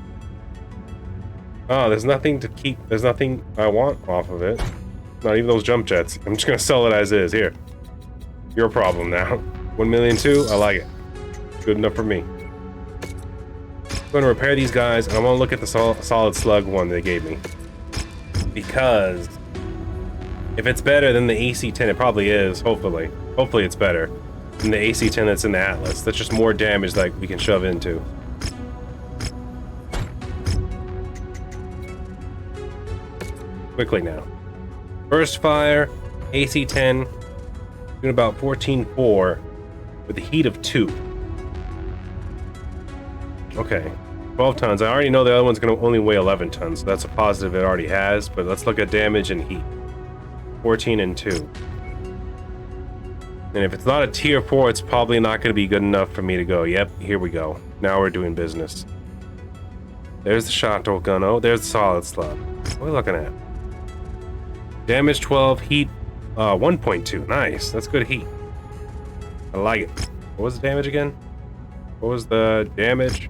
Oh, there's nothing to keep. There's nothing I want off of it. Not even those jump jets. I'm just gonna sell it as is. Here. Your problem now. 1,000,002. I like it. Good enough for me. I'm gonna repair these guys, and I want to look at the solid slug one they gave me. Because if it's better than the AC-10, it probably is, hopefully. Hopefully it's better than the AC-10 that's in the Atlas. That's just more damage that we can shove into. Quickly now. Burst fire, AC-10, doing about 14.4 with a heat of 2. Okay, 12 tons. I already know the other one's going to only weigh 11 tons, so that's a positive it already has, but let's look at damage and heat. 14 and 2. And if it's not a tier 4, it's probably not going to be good enough for me to go, yep, here we go. Now we're doing business. There's the shotgun gun. Oh, there's the solid slug. What are we looking at? Damage 12, heat 1.2. Nice, that's good heat. I like it. What was the damage again? What was the damage?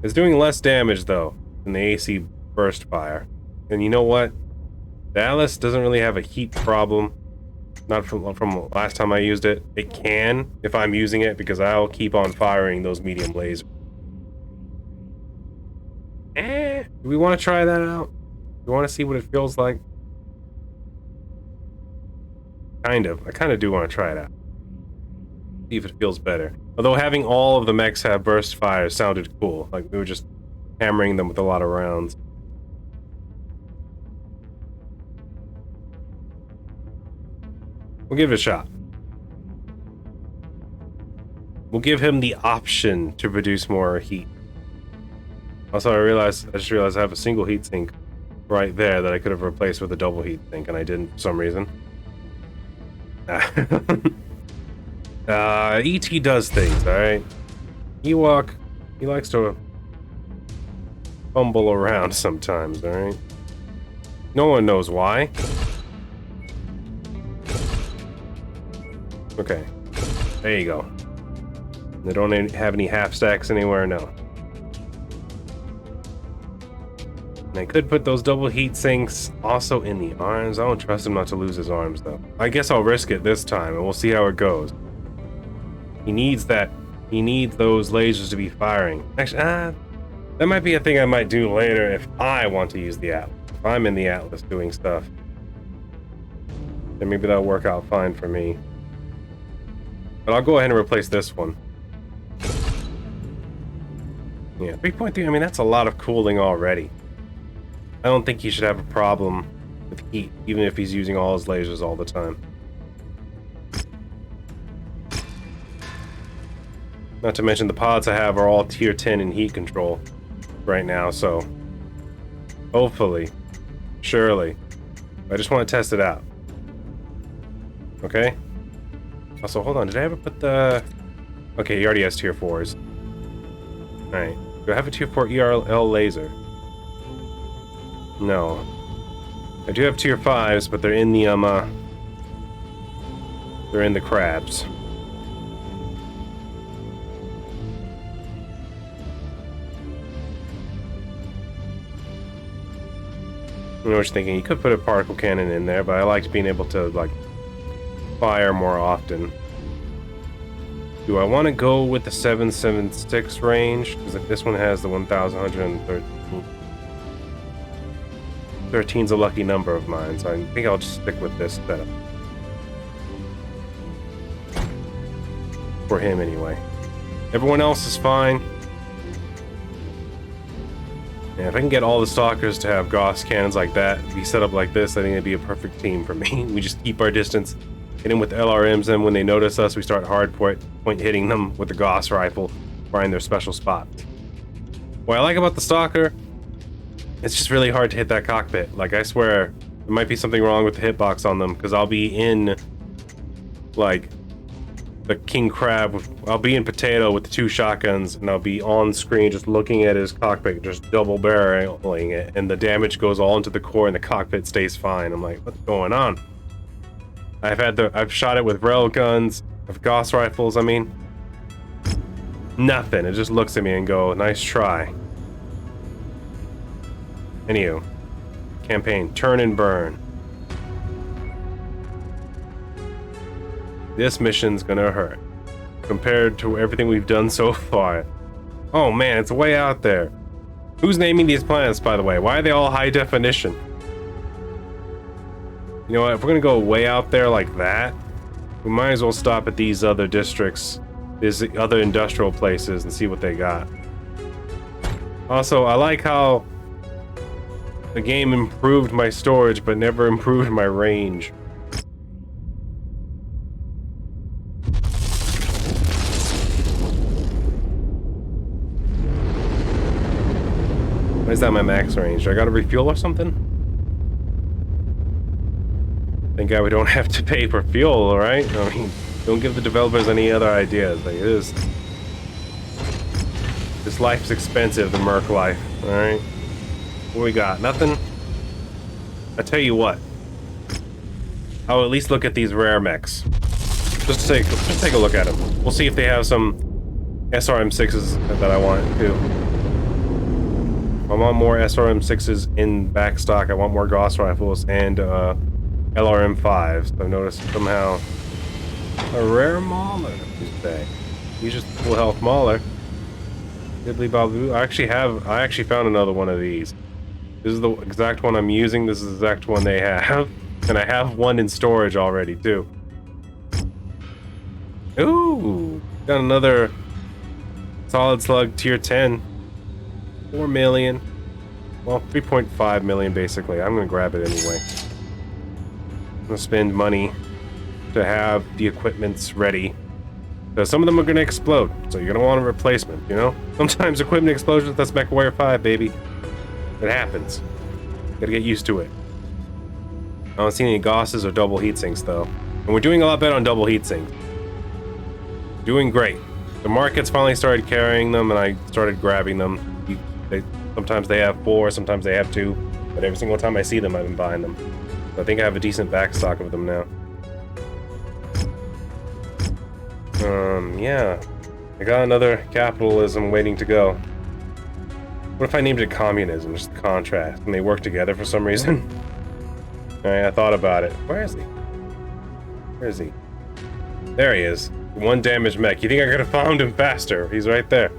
It's doing less damage though than the AC burst fire. And you know what? The Atlas doesn't really have a heat problem. Not from last time I used it. It can if I'm using it because I'll keep on firing those medium lasers. Do we want to try that out? Do we want to see what it feels like? Kind of. I kind of do want to try it out. See if it feels better. Although having all of the mechs have burst fire sounded cool. Like we were just hammering them with a lot of rounds. We'll give it a shot. We'll give him the option to produce more heat. Also, I just realized I have a single heat sink right there that I could have replaced with a double heat sink, and I didn't for some reason. ET does things, alright? Ewok, he likes to fumble around sometimes, alright? No one knows why. Okay, there you go. They don't have any half stacks anywhere, no. And I could put those double heat sinks also in the arms. I don't trust him not to lose his arms, though. I guess I'll risk it this time, and we'll see how it goes. He needs that. He needs those lasers to be firing. Actually, that might be a thing I might do later if I want to use the Atlas. If I'm in the Atlas doing stuff, then maybe that'll work out fine for me. But I'll go ahead and replace this one. Yeah, 3.3, I mean, that's a lot of cooling already. I don't think he should have a problem with heat, even if he's using all his lasers all the time. Not to mention the pods I have are all tier 10 in heat control right now, so hopefully, surely, I just want to test it out. Okay? Also, hold on, did I ever put the... Okay, he already has tier 4s. Alright, do I have a tier 4 ERL laser? No. I do have tier 5s, but they're in the, they're in the crabs. I know what you're thinking. You could put a particle cannon in there, but I liked being able to, like, fire more often. Do I want to go with the 7.76 range? Because this one has the 1,113. 13's a lucky number of mine, so I think I'll just stick with this setup. For him, anyway. Everyone else is fine. Yeah, if I can get all the stalkers to have Gauss cannons like that, be set up like this, I think it'd be a perfect team for me. We just keep our distance, hit them with LRMs, and when they notice us, we start hard point hitting them with the Gauss rifle, find their special spots. What I like about the stalker, it's just really hard to hit that cockpit. Like, I swear, there might be something wrong with the hitbox on them, because I'll be in, like, the King Crab, I'll be in Potato with the 2 shotguns, and I'll be on screen just looking at his cockpit, just double barreling it, and the damage goes all into the core and the cockpit stays fine. I'm like, what's going on? I've shot it with rail guns, with Gauss rifles, I mean. Nothing. It just looks at me and go, nice try. Anywho. Campaign. Turn and burn. This mission's gonna hurt. Compared to everything we've done so far. Oh man, it's way out there. Who's naming these planets, by the way? Why are they all high definition? You know what, if we're gonna go way out there like that, we might as well stop at these other districts, these other industrial places, and see what they got. Also, I like how the game improved my storage, but never improved my range. Why is that my max range? Do I gotta refuel or something? Thank God we don't have to pay for fuel, alright? I mean, don't give the developers any other ideas. Like, it is... This life's expensive, the Merc life, alright? What we got? Nothing? I tell you what. I'll at least look at these rare mechs. Just take a look at them. We'll see if they have some SRM6s that I want, too. I want more SRM6s in back stock. I want more Gauss rifles and LRM5s. I've noticed somehow a rare Mauler, you say. He's just full health Mauler. Dibbly Babu. I actually found another one of these. This is the exact one I'm using. This is the exact one they have. And I have one in storage already, too. Ooh! Got another Solid Slug Tier 10. 4 million. Well, 3.5 million, basically. I'm gonna grab it anyway. I'm gonna spend money to have the equipments ready. So some of them are gonna explode, so you're gonna want a replacement, you know? Sometimes equipment explosions, that's MechWarrior 5, baby. It happens. Gotta get used to it. I don't see any Gausses or double heatsinks, though. And we're doing a lot better on double heatsinks. Doing great. The markets finally started carrying them, and I started grabbing them. Sometimes they have 4, sometimes they have 2, but every single time I see them, I've been buying them. So I think I have a decent backstock of them now. Yeah. I got another capitalism waiting to go. What if I named it communism, just the contrast, and they work together for some reason? I thought about it. Where is he? Where is he? There he is. One damaged mech. You think I could have found him faster? He's right there.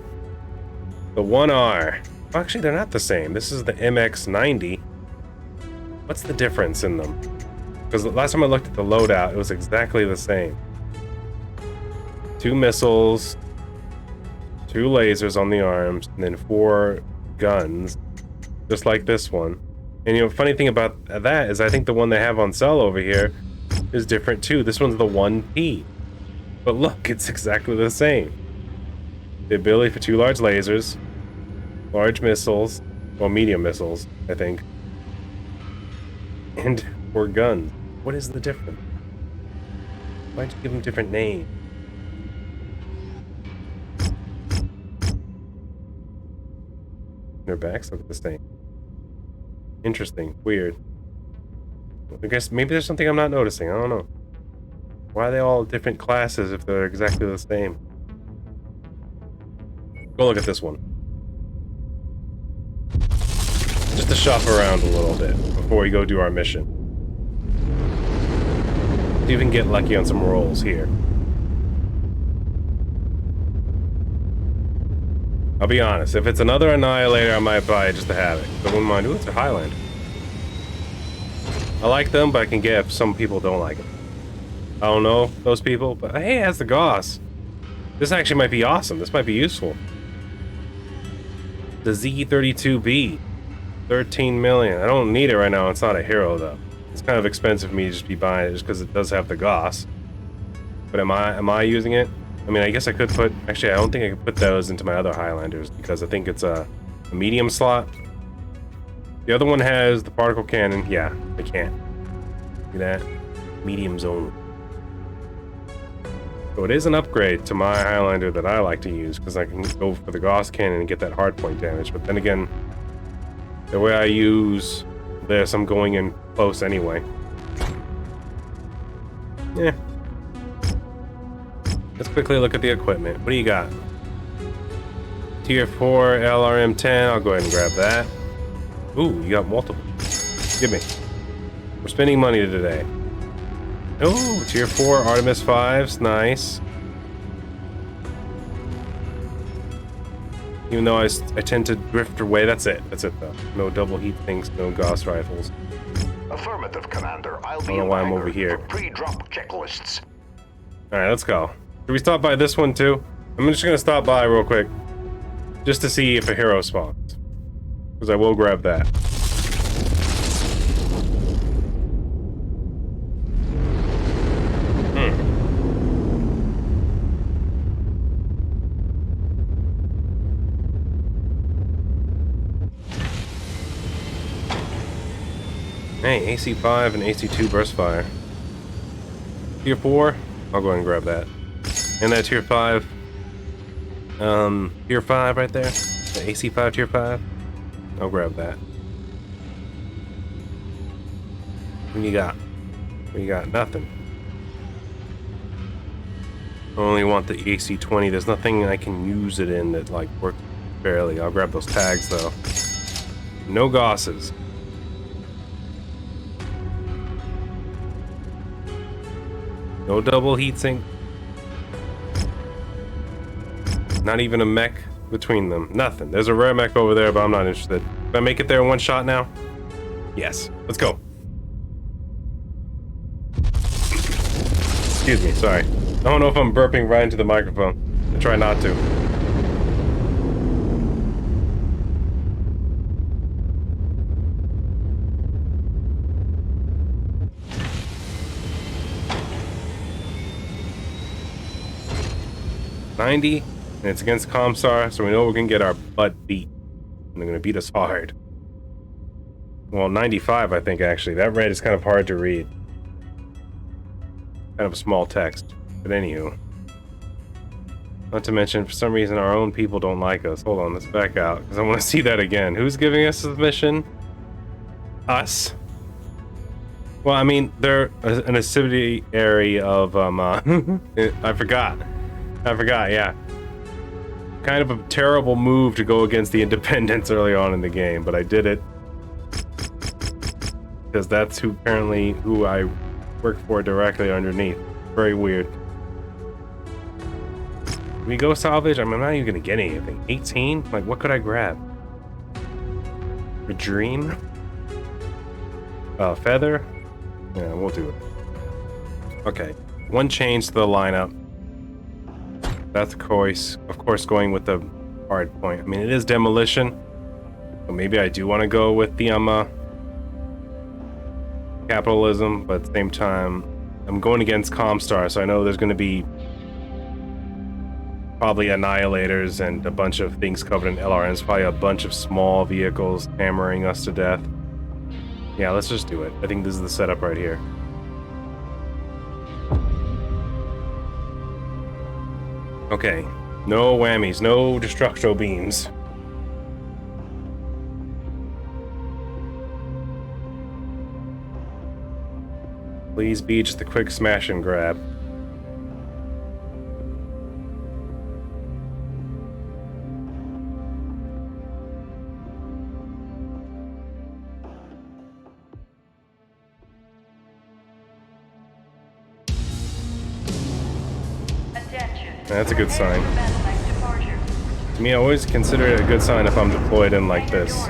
The 1R. Well, actually, they're not the same. This is the MX-90. What's the difference in them? Because the last time I looked at the loadout, it was exactly the same. 2 missiles, 2 lasers on the arms, and then 4 guns, just like this one. And you know, funny thing about that is I think the one they have on sale over here is different too. This one's the 1P. But look, it's exactly the same. The ability for 2 large lasers, large missiles, well, medium missiles, I think, and 4 guns. What is the difference? Why'd you give them different names? Their backs look the same. Interesting. Weird. I guess maybe there's something I'm not noticing. I don't know. Why are they all different classes if they're exactly the same? Go look at this one. Just to shop around a little bit before we go do our mission. See if we can get lucky on some rolls here. I'll be honest, if it's another Annihilator, I might buy it just to have it. I wouldn't mind. Ooh, it's a Highlander. I like them, but I can get if some people don't like it. I don't know those people, but hey, it has the Gauss. This actually might be awesome. This might be useful. The Z32B. 13 million. I don't need it right now. It's not a hero, though. It's kind of expensive for me to just be buying it just because it does have the Gauss. But am I using it? I mean, I guess I could put... Actually, I don't think I could put those into my other Highlanders because I think it's a medium slot. The other one has the particle cannon. Yeah, I can't. See that? Medium zone. So it is an upgrade to my Highlander that I like to use because I can go for the Gauss cannon and get that hardpoint damage. But then again, the way I use this, I'm going in close anyway. Yeah. Let's quickly look at the equipment. What do you got? Tier 4 LRM-10. I'll go ahead and grab that. Ooh, you got multiple. Give me. We're spending money today. Ooh, Tier 4 Artemis 5s. Nice. Even though I tend to drift away. That's it. That's it, though. No double heat things, no Gauss rifles. Affirmative, Commander. I'll I be don't know why I'm over here. Pre-drop checklists. Alright, let's go. Should we stop by this one, too? I'm just gonna stop by real quick. Just to see if a hero spawns. Because I will grab that. Hey, AC5 and AC2 burst fire. Tier 4, I'll go ahead and grab that. And that Tier 5. Tier 5 right there. The AC5 Tier 5. I'll grab that. What you got? What you got? Nothing. I only want the AC20. There's nothing I can use it in that, like, works fairly. I'll grab those tags, though. No Gosses. No double heatsink. Not even a mech between them. Nothing. There's a rare mech over there, but I'm not interested. Can I make it there in one shot now? Yes. Let's go. Excuse me, sorry. I don't know if I'm burping right into the microphone. I try not to. $90, and it's against Comstar, so we know we're gonna get our butt beat. And they're gonna beat us hard. Well, 95, I think, actually. That red is kind of hard to read. Kind of a small text. But anywho. Not to mention, for some reason, our own people don't like us. Hold on, let's back out, because I want to see that again. Who's giving us the mission? Us. Well, I mean, they're an subsidiary of, I forgot, yeah. Kind of a terrible move to go against the independents early on in the game, but I did it. Because that's who I work for directly underneath. Very weird. Can we go salvage? I'm not even gonna get anything. 18? Like, what could I grab? A dream? Feather? Yeah, we'll do it. Okay. One change to the lineup. That's of course going with the hard point. I mean, it is demolition. So maybe I do want to go with the capitalism, but at the same time, I'm going against Comstar, so I know there's going to be probably annihilators and a bunch of things covered in LRMs, probably a bunch of small vehicles hammering us to death. Yeah, let's just do it. I think this is the setup right here. Okay, no whammies, no destructo beams. Please be just a quick smash and grab. That's a good sign. To me, I always consider it a good sign if I'm deployed in like this.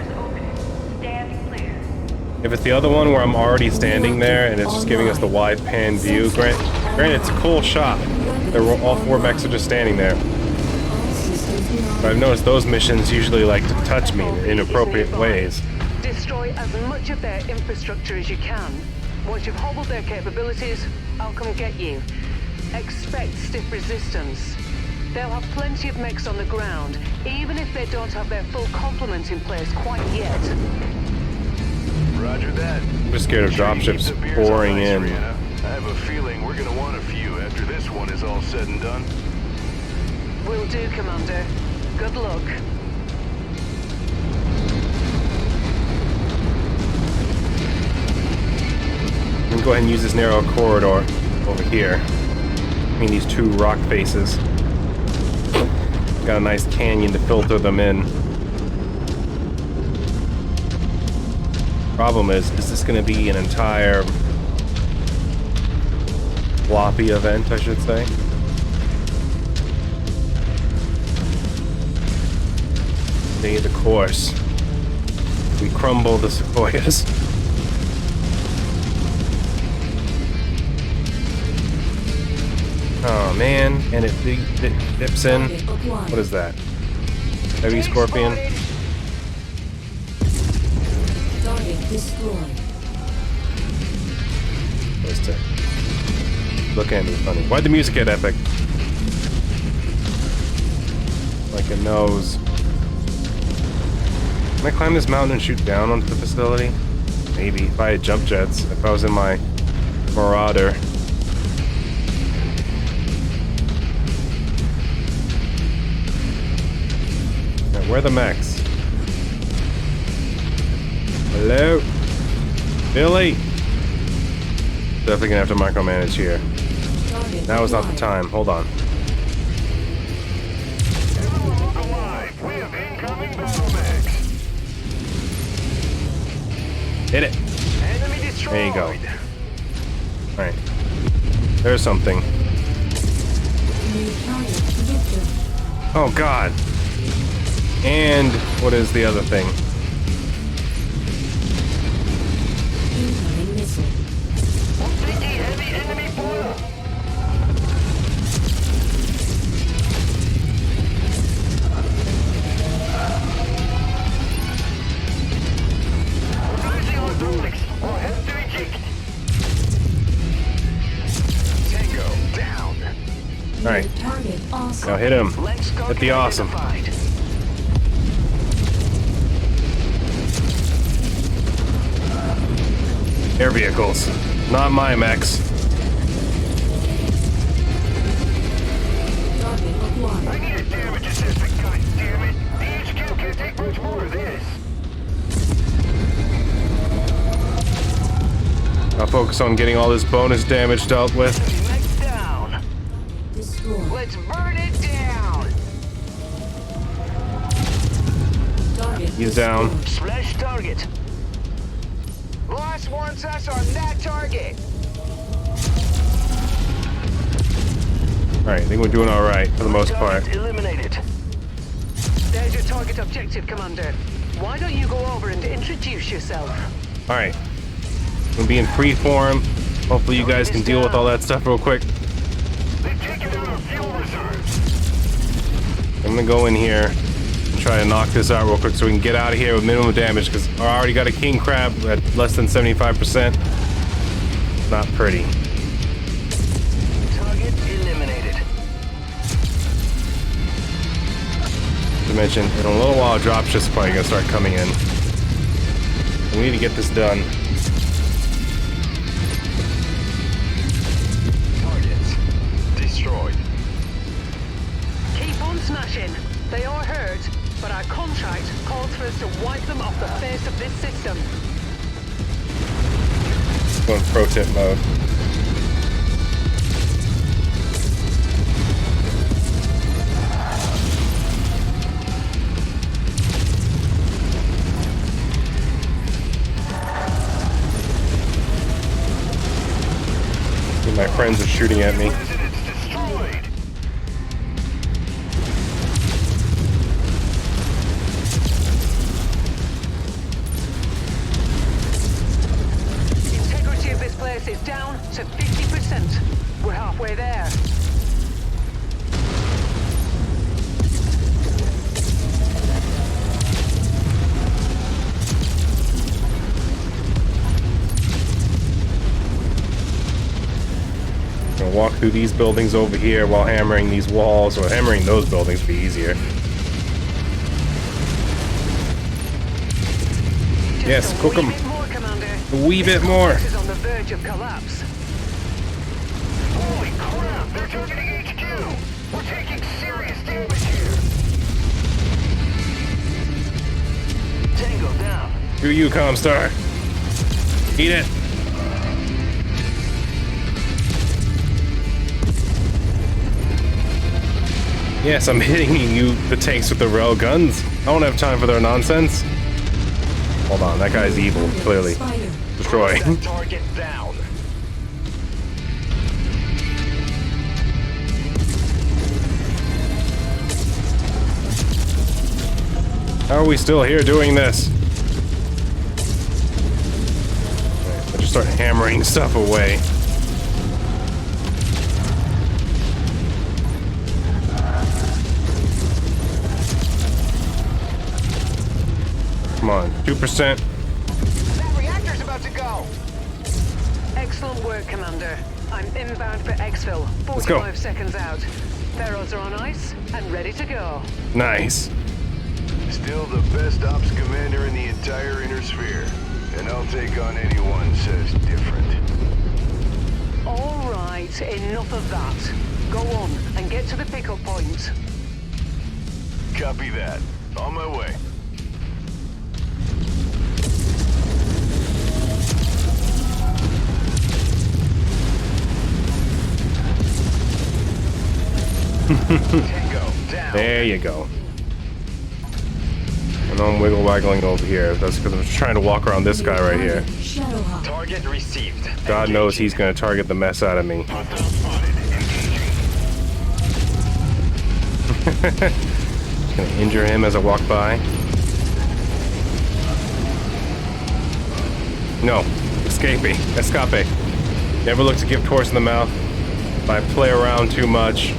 If it's the other one where I'm already standing there and it's just giving us the wide pan view, granted it's a cool shot. All four mechs are just standing there. But I've noticed those missions usually like to touch me in inappropriate ways. Destroy as much of their infrastructure as you can. Once you've hobbled their capabilities, I'll come get you. Expect stiff resistance. They'll have plenty of mechs on the ground, even if they don't have their full complement in place quite yet. Roger that. I'm just scared of dropships pouring in. I have a feeling we're gonna want a few after this one is all said and done. Will do, Commander. Good luck. I'm gonna go ahead and use this narrow corridor over here between these two rock faces. Got a nice canyon to filter them in. Problem is this going to be an entire floppy event, I should say? Stay the course. We crumble the sequoias. Oh man, and it dips in. What is that? Heavy scorpion? Target destroyed. Just to look at me funny. Why'd the music get epic? Like it knows. Can I climb this mountain and shoot down onto the facility? Maybe. If I had jump jets. If I was in my Marauder. Now, where are the mechs? Hello? Billy? Definitely gonna have to micromanage here. Now is not the time. Hold on. Hit it. There you go. Alright. There's something. Oh god. And what is the other thing? Alright. Now hit him. Hit the awesome. Air vehicles. Not my mechs. I need a damage assessment, goddammit. The HQ can't take much more of this. I'll focus on getting all this bonus damage dealt with. Next down. Let's burn it down. He's down. Splash target. Boss wants us on that target. Alright, I think we're doing alright for the most part. Target eliminated. There's your target objective, Commander. Why don't you go over and introduce yourself? Alright. We'll be in free form. Hopefully you guys can deal with all that stuff real quick. They've taken out our fuel reserves. I'm gonna go in here and try to knock this out real quick so we can get out of here with minimum damage, because I already got a king crab at less than 75%. Not pretty. Target eliminated. To mention, in a little while, dropships probably gonna start coming in. We need to get this done. Targets destroyed. Keep on smashing. They are hurt, but our contract calls for us to wipe them off the face of this system. Going pro tip mode. My friends are shooting at me. Residents destroyed. Integrity of this place is down to 50%. We're halfway there. I'm gonna walk through these buildings over here while hammering these walls, or hammering those buildings would be easier. Yes, cook them. A wee bit more. This is on the verge of collapse. Holy crap, they're targeting HQ. We're taking serious damage here. Tango down. Do you, Comstar? Eat it. Yes, I'm hitting you, the tanks with the rail guns. I don't have time for their nonsense. Hold on, that guy's evil, clearly. Spider. Destroy. That target down. How are we still here doing this? I just start hammering stuff away. Come on, 2%. That reactor's about to go. Excellent work, Commander. I'm inbound for exfil. Let's go. 45 seconds out. Ferals are on ice and ready to go. Nice. Still the best ops commander in the entire inner sphere. And I'll take on anyone who says different. All right, enough of that. Go on and get to the pickup point. Copy that. On my way. Tango down. There you go. And I'm wiggle waggling over here. That's because I'm just trying to walk around this guy right here. Shadowhawk. Target received. God knows he's going to target the mess out of me. Gonna injure him as I walk by. No. Escape. Never look to give Torse in the mouth. If I play around too much,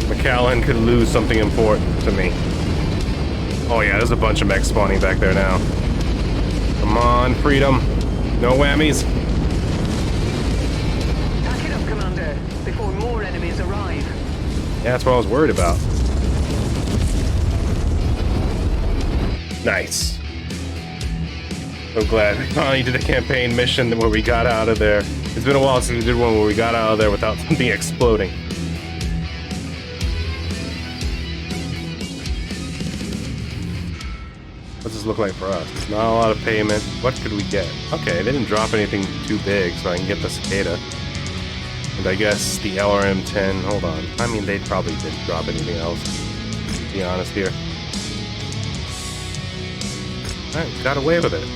McAllen could lose something important to me. Oh yeah, there's a bunch of mechs spawning back there now. Come on, freedom. No whammies. Pack it up, Commander, before more enemies arrive. Yeah, that's what I was worried about. Nice. So glad we finally did a campaign mission where we got out of there. It's been a while since we did one where we got out of there without something exploding. What's this look like for us? It's not a lot of payment. What could we get? Okay, they didn't drop anything too big, so I can get the cicada. And I guess the LRM-10, hold on. I mean, they probably didn't drop anything else, to be honest here. Alright, got away with it.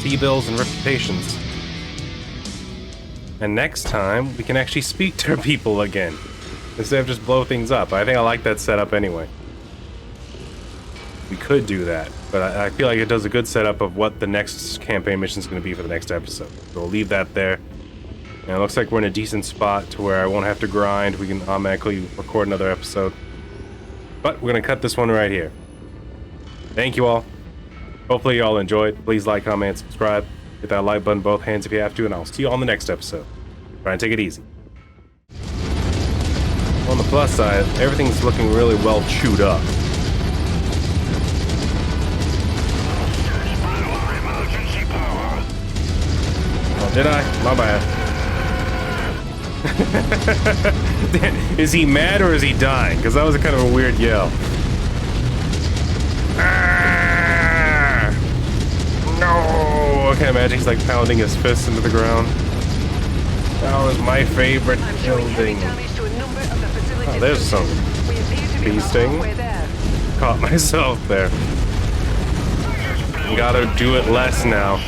T-bills and reputations. And next time, we can actually speak to people again, instead of just blow things up. I think I like that setup anyway. We could do that, but I feel like it does a good setup of what the next campaign mission is going to be for the next episode. So we'll leave that there. And it looks like we're in a decent spot to where I won't have to grind. We can automatically record another episode. But we're going to cut this one right here. Thank you all. Hopefully you all enjoyed. Please like, comment, subscribe. Hit that like button both hands if you have to, and I'll see you on the next episode. Try and take it easy. On the plus side, everything's looking really well chewed up. Oh, did I? My bad. Is he mad or is he dying? Because that was a kind of a weird yell. Ah! No! I can't imagine he's like pounding his fist into the ground. That was my favorite I'm showing heavy building. damage to a number of the facilities. Oh, there's some We appear to be bee about sting. halfway there. Caught myself there. Gotta do it less now.